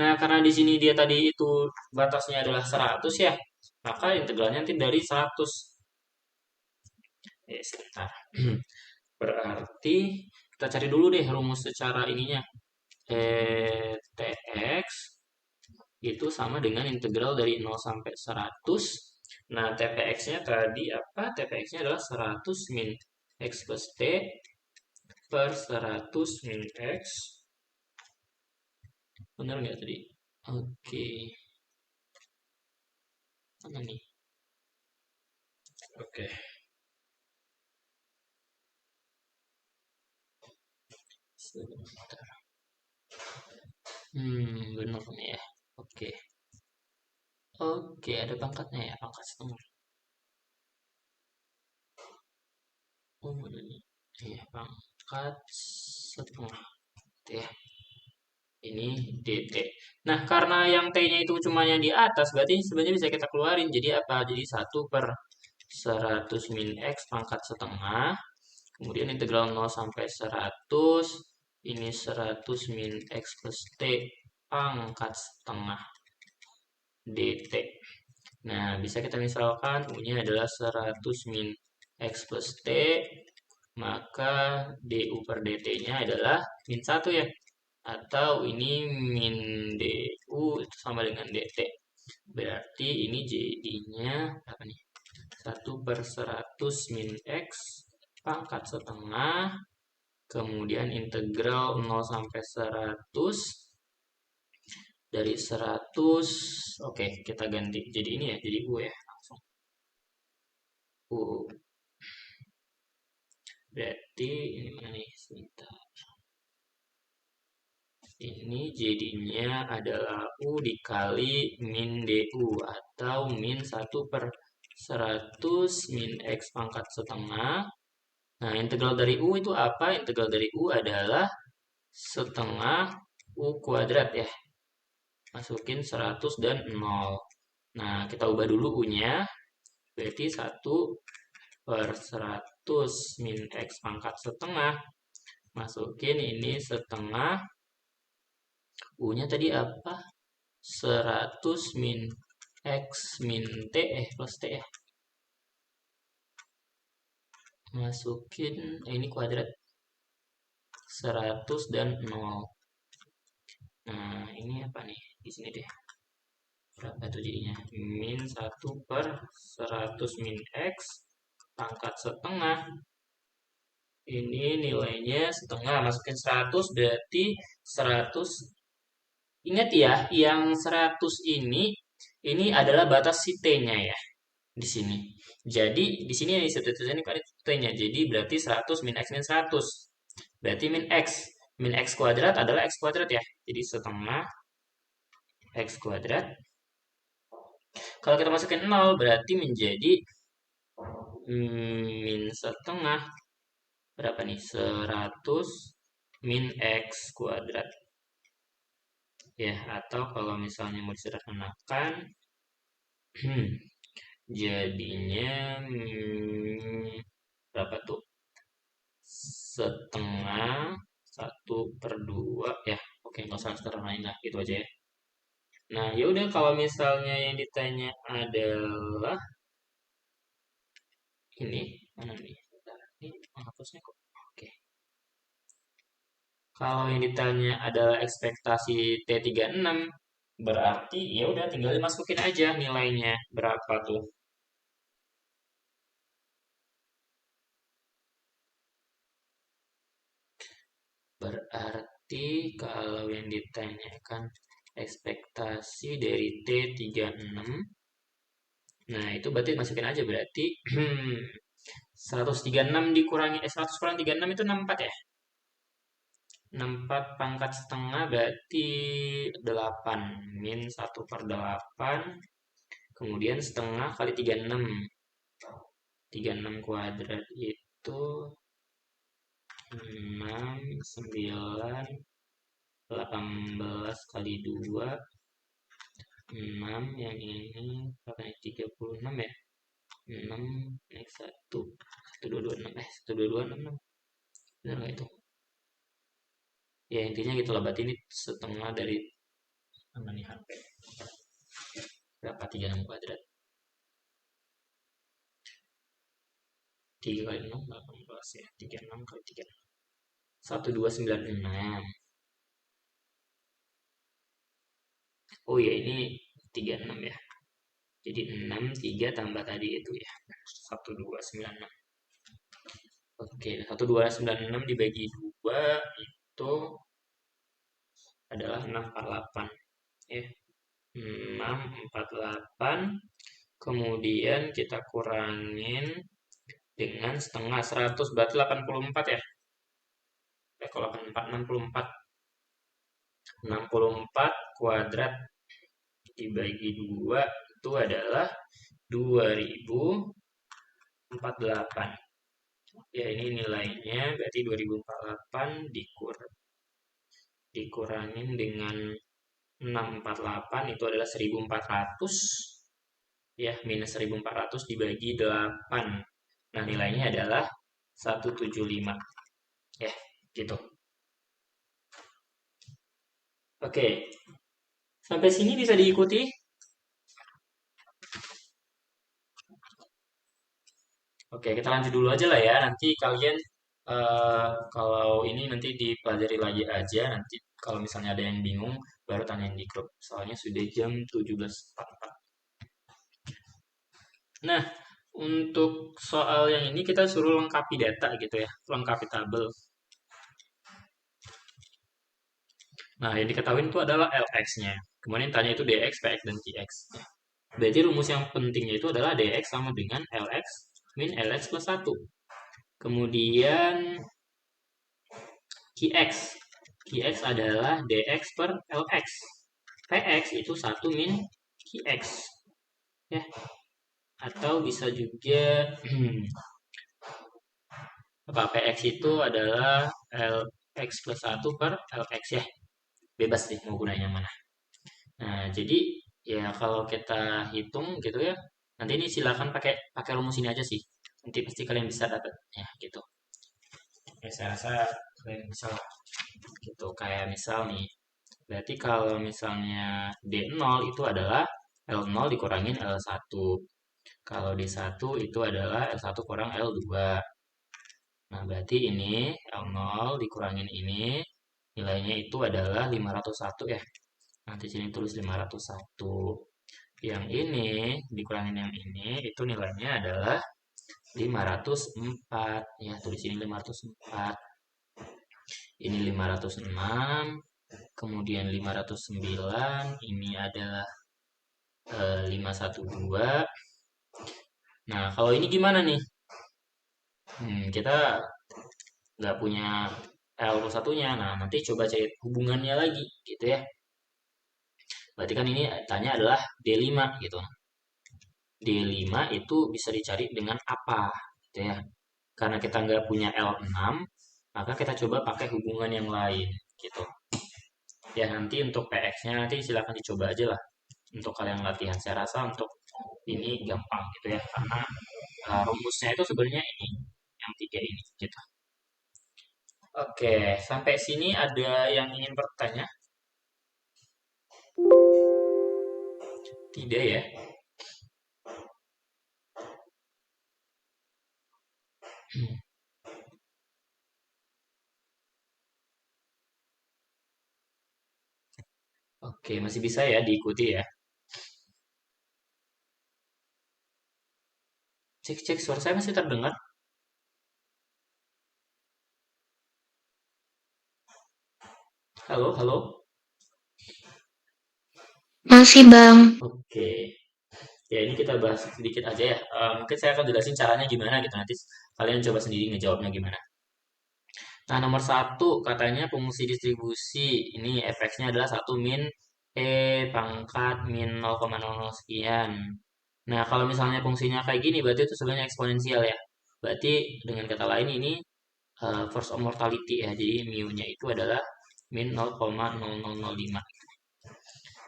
Nah, karena di sini dia tadi itu batasnya adalah 100 ya, maka integralnya nanti dari 100. Sebentar. Berarti kita cari dulu deh rumus secara ininya. TX itu sama dengan integral dari 0 sampai 100. Nah, TPX-nya tadi apa? TPX-nya adalah 100 min X plus T per 100 min X. Benar nggak tadi? Oke. Mana nih? Oke. Sebentar. Benar nih ya. Oke. Oke, ada pangkatnya ya, pangkat setengah. Oh, mana nih? Iya, pangkat setengah. Gitu ya. Ini dt. Nah, karena yang t-nya itu cuma yang di atas, berarti sebenarnya bisa kita keluarin. Jadi apa? Jadi 1/100 min X pangkat setengah. Kemudian integral 0 sampai 100. Ini 100 min X plus T pangkat setengah dt. Nah, bisa kita misalkan U-nya adalah 100 min X plus T. Maka du per dt-nya adalah min 1 ya. Atau ini min du itu sama dengan dt. Berarti ini jadinya apa nih? 1/100 min X pangkat setengah. Kemudian integral 0 sampai 100. Dari 100, oke, kita ganti. Jadi ini ya, jadi U ya, langsung. U. Berarti ini mana nih? Sebentar. Ini jadinya adalah U dikali min DU atau min 1/100 100 min X pangkat setengah. Nah, integral dari U itu apa? Integral dari U adalah setengah U kuadrat ya. Masukin 100 dan 0. Nah, kita ubah dulu U-nya. Berarti 1/100 min X pangkat setengah. Masukin ini setengah. U-nya tadi apa? 100 min X min T plus T ya. Masukin ini kuadrat 100 dan 0. Nah, ini apa nih? Di sini deh. Berapa tuh jadinya? Min 1/100 min X pangkat setengah. Ini nilainya setengah. Masukin 100 berarti 100. Ingat ya, yang 100 ini adalah batas si T-nya ya. Di sini. Jadi, di sini yang ini kan T-nya. Jadi, berarti 100 min X min 100. Berarti min X. Min X kuadrat adalah X kuadrat ya. Jadi, setengah X kuadrat. Kalau kita masukin 0 berarti menjadi min setengah. Berapa nih? 100 min X kuadrat. Ya, atau kalau misalnya mau disederhanakan, jadinya berapa tuh? Setengah 1/2 ya. Oke, nggak usah sederhanain lah, gitu aja ya. Nah, ya udah kalau misalnya yang ditanya adalah ini mana nih? Ini menghapusnya kok. Oke. Kalau yang ditanya adalah ekspektasi T36, berarti ya udah tinggal dimasukin aja nilainya berapa tuh. Berarti kalau yang ditanyakan ekspektasi dari T36, nah itu berarti masukin aja berarti 136 dikurangi 100 kurang 36 itu 64 ya. 64 pangkat setengah berarti 8 min 1/8. Kemudian setengah kali 36. 36 kuadrat itu 6, 9, 18 kali 2, 6, yang ini berapa nih? 36 ya? 6, naik 1, 1226, 1226, bener nggak itu? Ya intinya gitu lah, berarti ini setengah dari mana nih HP? Berapa 36 kuadrat? 3 kali 6, 18 ya. 36 kali 3. 1296. Oh ya, ini 36 ya. Jadi 6, 3 tambah tadi itu ya. 1296. Oke, 1296 dibagi 2 itu adalah 648. Ya. 648. Kemudian kita kurangin dengan setengah 100 berarti 84 ya. Kalau 84 64 kuadrat dibagi 2 itu adalah 2048. Ya, ini nilainya berarti 2048 dikurangin dengan 648 itu adalah 1400 ya, minus 1400 dibagi 8. Nah, nilainya adalah 175. Ya, gitu. Oke. Sampai sini bisa diikuti? Oke, kita lanjut dulu aja lah ya. Nanti kalian kalau ini nanti dipelajari lagi aja. Nanti kalau misalnya ada yang bingung, baru tanyain di grup. Soalnya sudah jam 17.44. Nah, untuk soal yang ini kita suruh lengkapi data gitu ya. Lengkapi tabel. Nah, yang diketahui itu adalah LX-nya. Kemudian tanya itu DX, PX, dan QX. Berarti rumus yang pentingnya itu adalah DX sama dengan LX min LX plus 1. Kemudian QX. QX adalah DX per LX. PX itu 1 min QX. Ya. Atau bisa juga apa PX itu adalah LX plus 1 per LX ya. Bebas deh mau gunain yang mana. Nah, jadi ya kalau kita hitung gitu ya, nanti ini silakan pakai pakai rumus ini aja sih. Nanti pasti kalian bisa dapat ya gitu. Ya, saya rasa kalian bisa lah. Gitu kayak misal nih. Berarti kalau misalnya D0 itu adalah L0 dikurangin L1. Kalau D1 itu adalah L1 kurang L2. Nah, berarti ini L0 dikurangin ini nilainya itu adalah 501 ya. Nah, di sini tulis 501. Yang ini dikurangin yang ini itu nilainya adalah 504 ya, tulis ini 504. Ini 506, kemudian 509, ini adalah 512. Nah, kalau ini gimana nih? Kita nggak punya L satunya. Nah, nanti coba cari hubungannya lagi gitu ya. Berarti kan ini tanya adalah D5 gitu. D5 itu bisa dicari dengan apa gitu ya. Karena kita nggak punya L6, maka kita coba pakai hubungan yang lain gitu. Ya nanti untuk PX-nya nanti silahkan dicoba aja lah untuk kalian latihan. Saya rasa untuk ini gampang gitu ya karena rumusnya itu sebenarnya ini yang tiga ini gitu. Oke, sampai sini ada yang ingin bertanya? Tidak ya? Oke, masih bisa ya diikuti ya. Cek cek suara saya masih terdengar. Halo, halo. Masih Bang. Oke. Ya ini kita bahas sedikit aja ya. Mungkin saya akan jelasin caranya gimana gitu nanti kalian coba sendiri ngejawabnya gimana. Nah, nomor satu katanya fungsi distribusi. Ini efeknya adalah satu min E pangkat min 0,00 sekian. Nah, kalau misalnya fungsinya kayak gini, berarti itu sebenarnya eksponensial ya. Berarti dengan kata lain ini first of mortality ya. Jadi mu-nya itu adalah min 0,0005. Nah,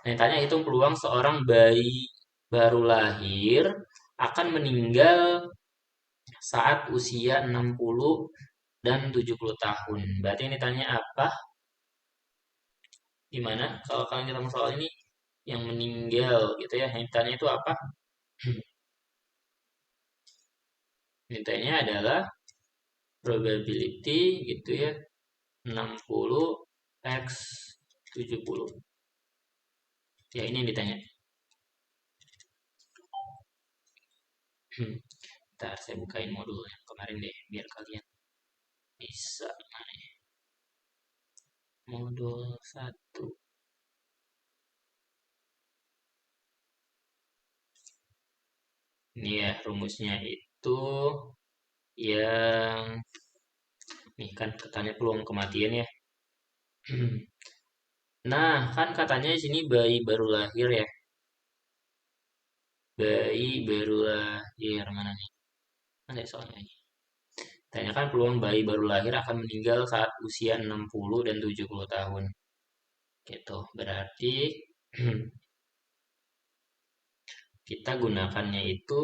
yang tanya hitung peluang seorang bayi baru lahir akan meninggal saat usia 60 dan 70 tahun. Berarti ini tanya apa? Gimana kalau kalian ketemu soal ini yang meninggal gitu ya? Yang ditanya itu apa? Mintanya adalah probability gitu ya. 60 x 70. Ya ini yang ditanya. Ntar saya bukain modul yang kemarin deh biar kalian bisa. Nah, modul 1. Ini ya rumusnya itu yang nih kan katanya peluang kematian ya. Nah, kan katanya di sini bayi baru lahir ya. Bayi baru lahir mana nih? Mana ya soalnya ini? Tanya kan peluang bayi baru lahir akan meninggal saat usia 60 dan 70 tahun. Gitu. Berarti kita gunakannya itu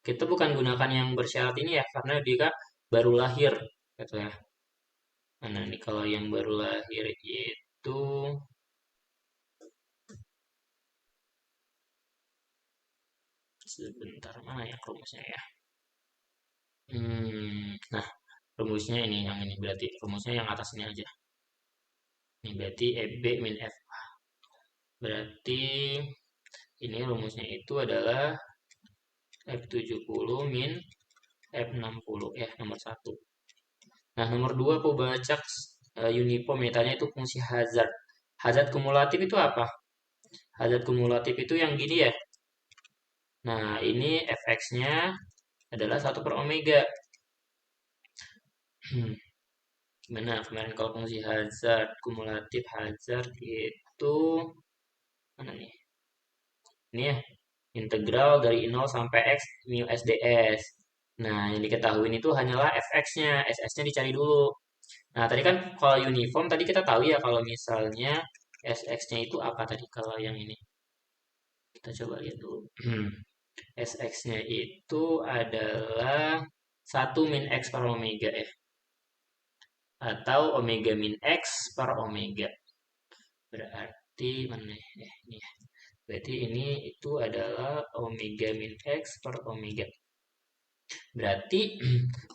kita bukan gunakan yang bersyarat ini ya karena dia baru lahir gitu ya. Mana nih kalau yang baru lahir itu sebentar mana ya rumusnya ya? Nah, rumusnya ini berarti rumusnya yang atas ini aja. Ini berarti FB min F. Berarti ini rumusnya itu adalah F70 min F60 ya nomor 1. Nah, nomor 2 aku baca uniform metanya itu fungsi hazard. Hazard kumulatif itu apa? Hazard kumulatif itu yang gini ya. Nah, ini fx-nya adalah 1 per omega. Gimana kemarin kalau fungsi hazard kumulatif hazard itu mana nih? Ini ya. integral dari 0 sampai x mu s ds. Nah, yang diketahui itu hanyalah fx-nya, ss-nya dicari dulu. Nah, tadi kan kalau uniform tadi kita tahu ya kalau misalnya sx-nya itu apa tadi kalau yang ini. Kita coba lihat dulu. Sx-nya itu adalah 1 min x per omega ya. Atau omega min x per omega. Berarti mana ya? Ini ya. Berarti ini itu adalah omega min x per omega. Berarti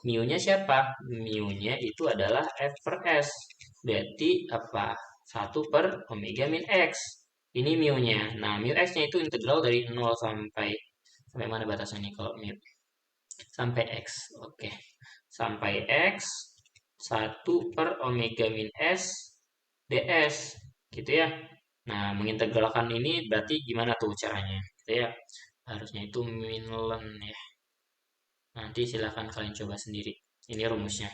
mu-nya siapa? Mu-nya itu adalah f per s. Berarti apa? 1 per omega min x. Ini mu-nya. Nah, mu x-nya itu integral dari 0 sampai mana batasannya kalau mu? Sampai x. Oke. Sampai x 1 per omega min s ds. Gitu ya. Nah, mengintegralkan ini berarti gimana tuh caranya? Gitu ya. Harusnya itu min ln ya. Nanti silahkan kalian coba sendiri. Ini rumusnya.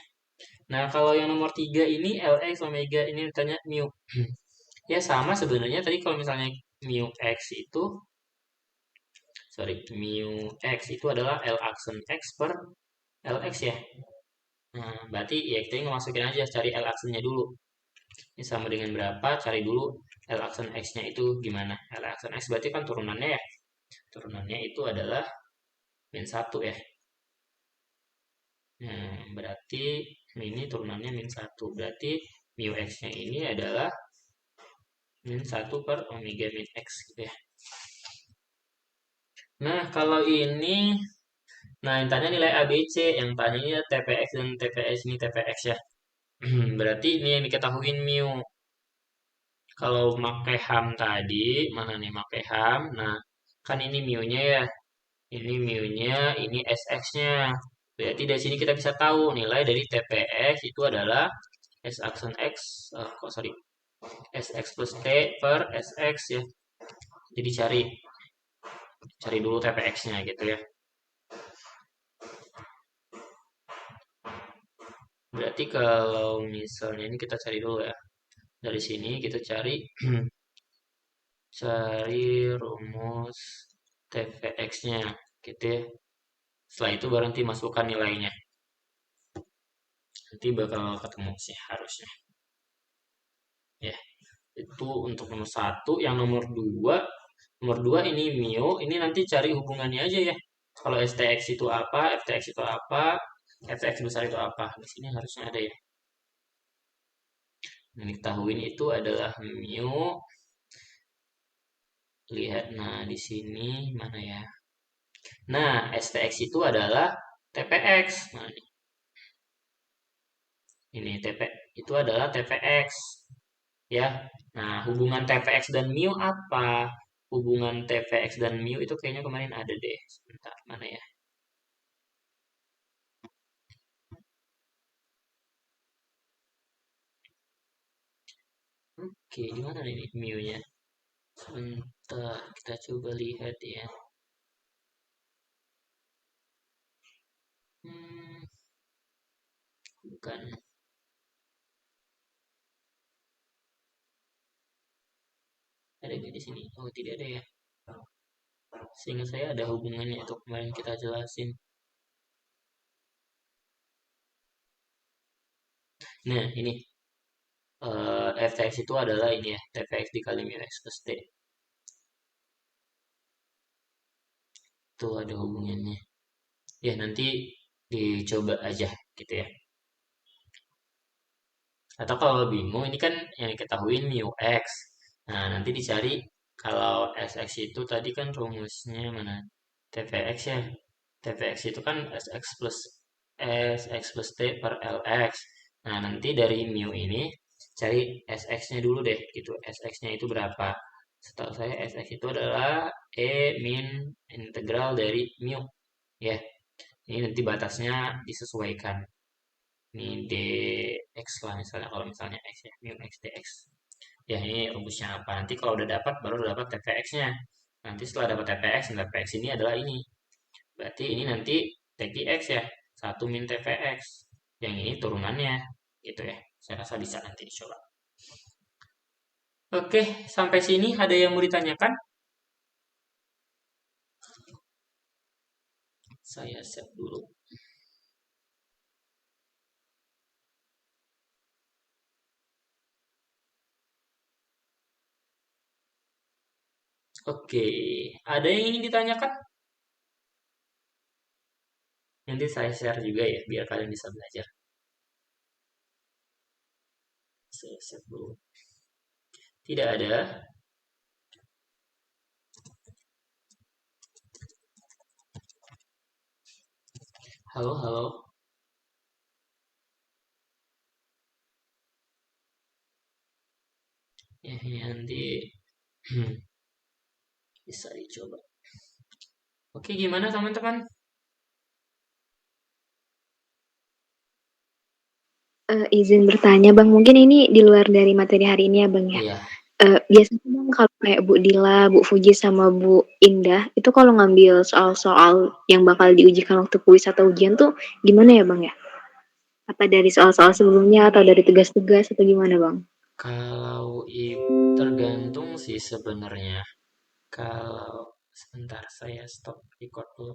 Nah, kalau yang nomor 3 ini Lx omega ini tanya mu. Ya sama sebenarnya tadi kalau misalnya mu x itu mu x itu adalah L aksen x per Lx ya. Nah, berarti ya kita masukin aja cari L aksennya dulu. Ini sama dengan berapa? Cari dulu L aksen x-nya itu gimana? L aksen x berarti kan turunannya ya. Turunannya itu adalah min 1 ya. Berarti ini turunannya min 1. Berarti mu x-nya ini adalah min 1 per omega min x gitu ya. Nah, kalau ini, nah yang tanya nilai ABC, yang tanya TPX dan TPS ini TPX ya. Berarti ini yang diketahuin mu. Kalau pakai ham tadi, mana nih pakai ham? Nah, kan ini mu-nya ya. Ini mu-nya, ini SX-nya. Berarti dari sini kita bisa tahu nilai dari TPX itu adalah S aksen X, SX plus T per SX ya. Jadi cari dulu TPX-nya gitu ya. Berarti kalau misalnya ini kita cari dulu ya. Dari sini kita cari rumus TPX-nya gitu ya. Setelah itu baru nanti masukkan nilainya. Nanti bakal ketemu sih harusnya. Ya, itu untuk nomor 1. Yang nomor 2 ini mu, ini nanti cari hubungannya aja ya. Kalau STX itu apa, FTX itu apa, FTX besar itu apa. Di sini harusnya ada ya. Yang diketahuin itu adalah mu. Lihat, nah di sini mana ya? Nah, STX itu adalah TPX. Nah, ini TP itu adalah TPX. Ya. Nah, hubungan TPX dan mu apa? Hubungan TPX dan mu itu kayaknya kemarin ada deh. Sebentar, mana ya? Oke, gimana nih mu-nya? Sebentar, kita coba lihat ya. Hmm, bukan. Ada nggak di sini? Oh, tidak ada ya. Seingat saya ada hubungannya itu kemarin kita jelasin. Nah, ini FTX itu adalah ini ya, TPX dikali mu X plus T. Itu ada hubungannya. Ya, nanti dicoba aja gitu ya. Atau kalau bingung, ini kan yang diketahui mu X. Nah, nanti dicari kalau SX itu tadi kan rumusnya mana? TPX ya. TPX itu kan SX plus T per LX. Nah, nanti dari mu ini cari SX-nya dulu deh gitu. SX-nya itu berapa? Setahu saya SX itu adalah E min integral dari mu. Ya, ini nanti batasnya disesuaikan. Ini dx lah misalnya kalau misalnya x ya, mu x dx. Ya, ini rumusnya apa? Nanti kalau udah dapat baru dapat TPX-nya. Nanti setelah dapat TPX, TPX ini adalah ini. Berarti ini nanti TPX ya, 1 min TPX. Yang ini turunannya, gitu ya. Saya rasa bisa nanti dicoba. Oke, sampai sini ada yang mau ditanyakan? Saya save dulu. Oke, ada yang ingin ditanyakan? Nanti saya share juga ya, biar kalian bisa belajar. Saya save dulu. Tidak ada. Halo, halo. Ya, nanti bisa dicoba. Oke, gimana teman-teman? Izin bertanya Bang, mungkin ini di luar dari materi hari ini ya Bang ya. Iya, Biasanya Bang kalau kayak Bu Dila, Bu Fuji sama Bu Indah, itu kalau ngambil soal-soal yang bakal diujikan waktu kuis atau ujian tuh gimana ya Bang ya? Apa dari soal-soal sebelumnya atau dari tugas-tugas atau gimana Bang? kalau tergantung sih sebenarnya. Kalau sebentar saya stop record dulu.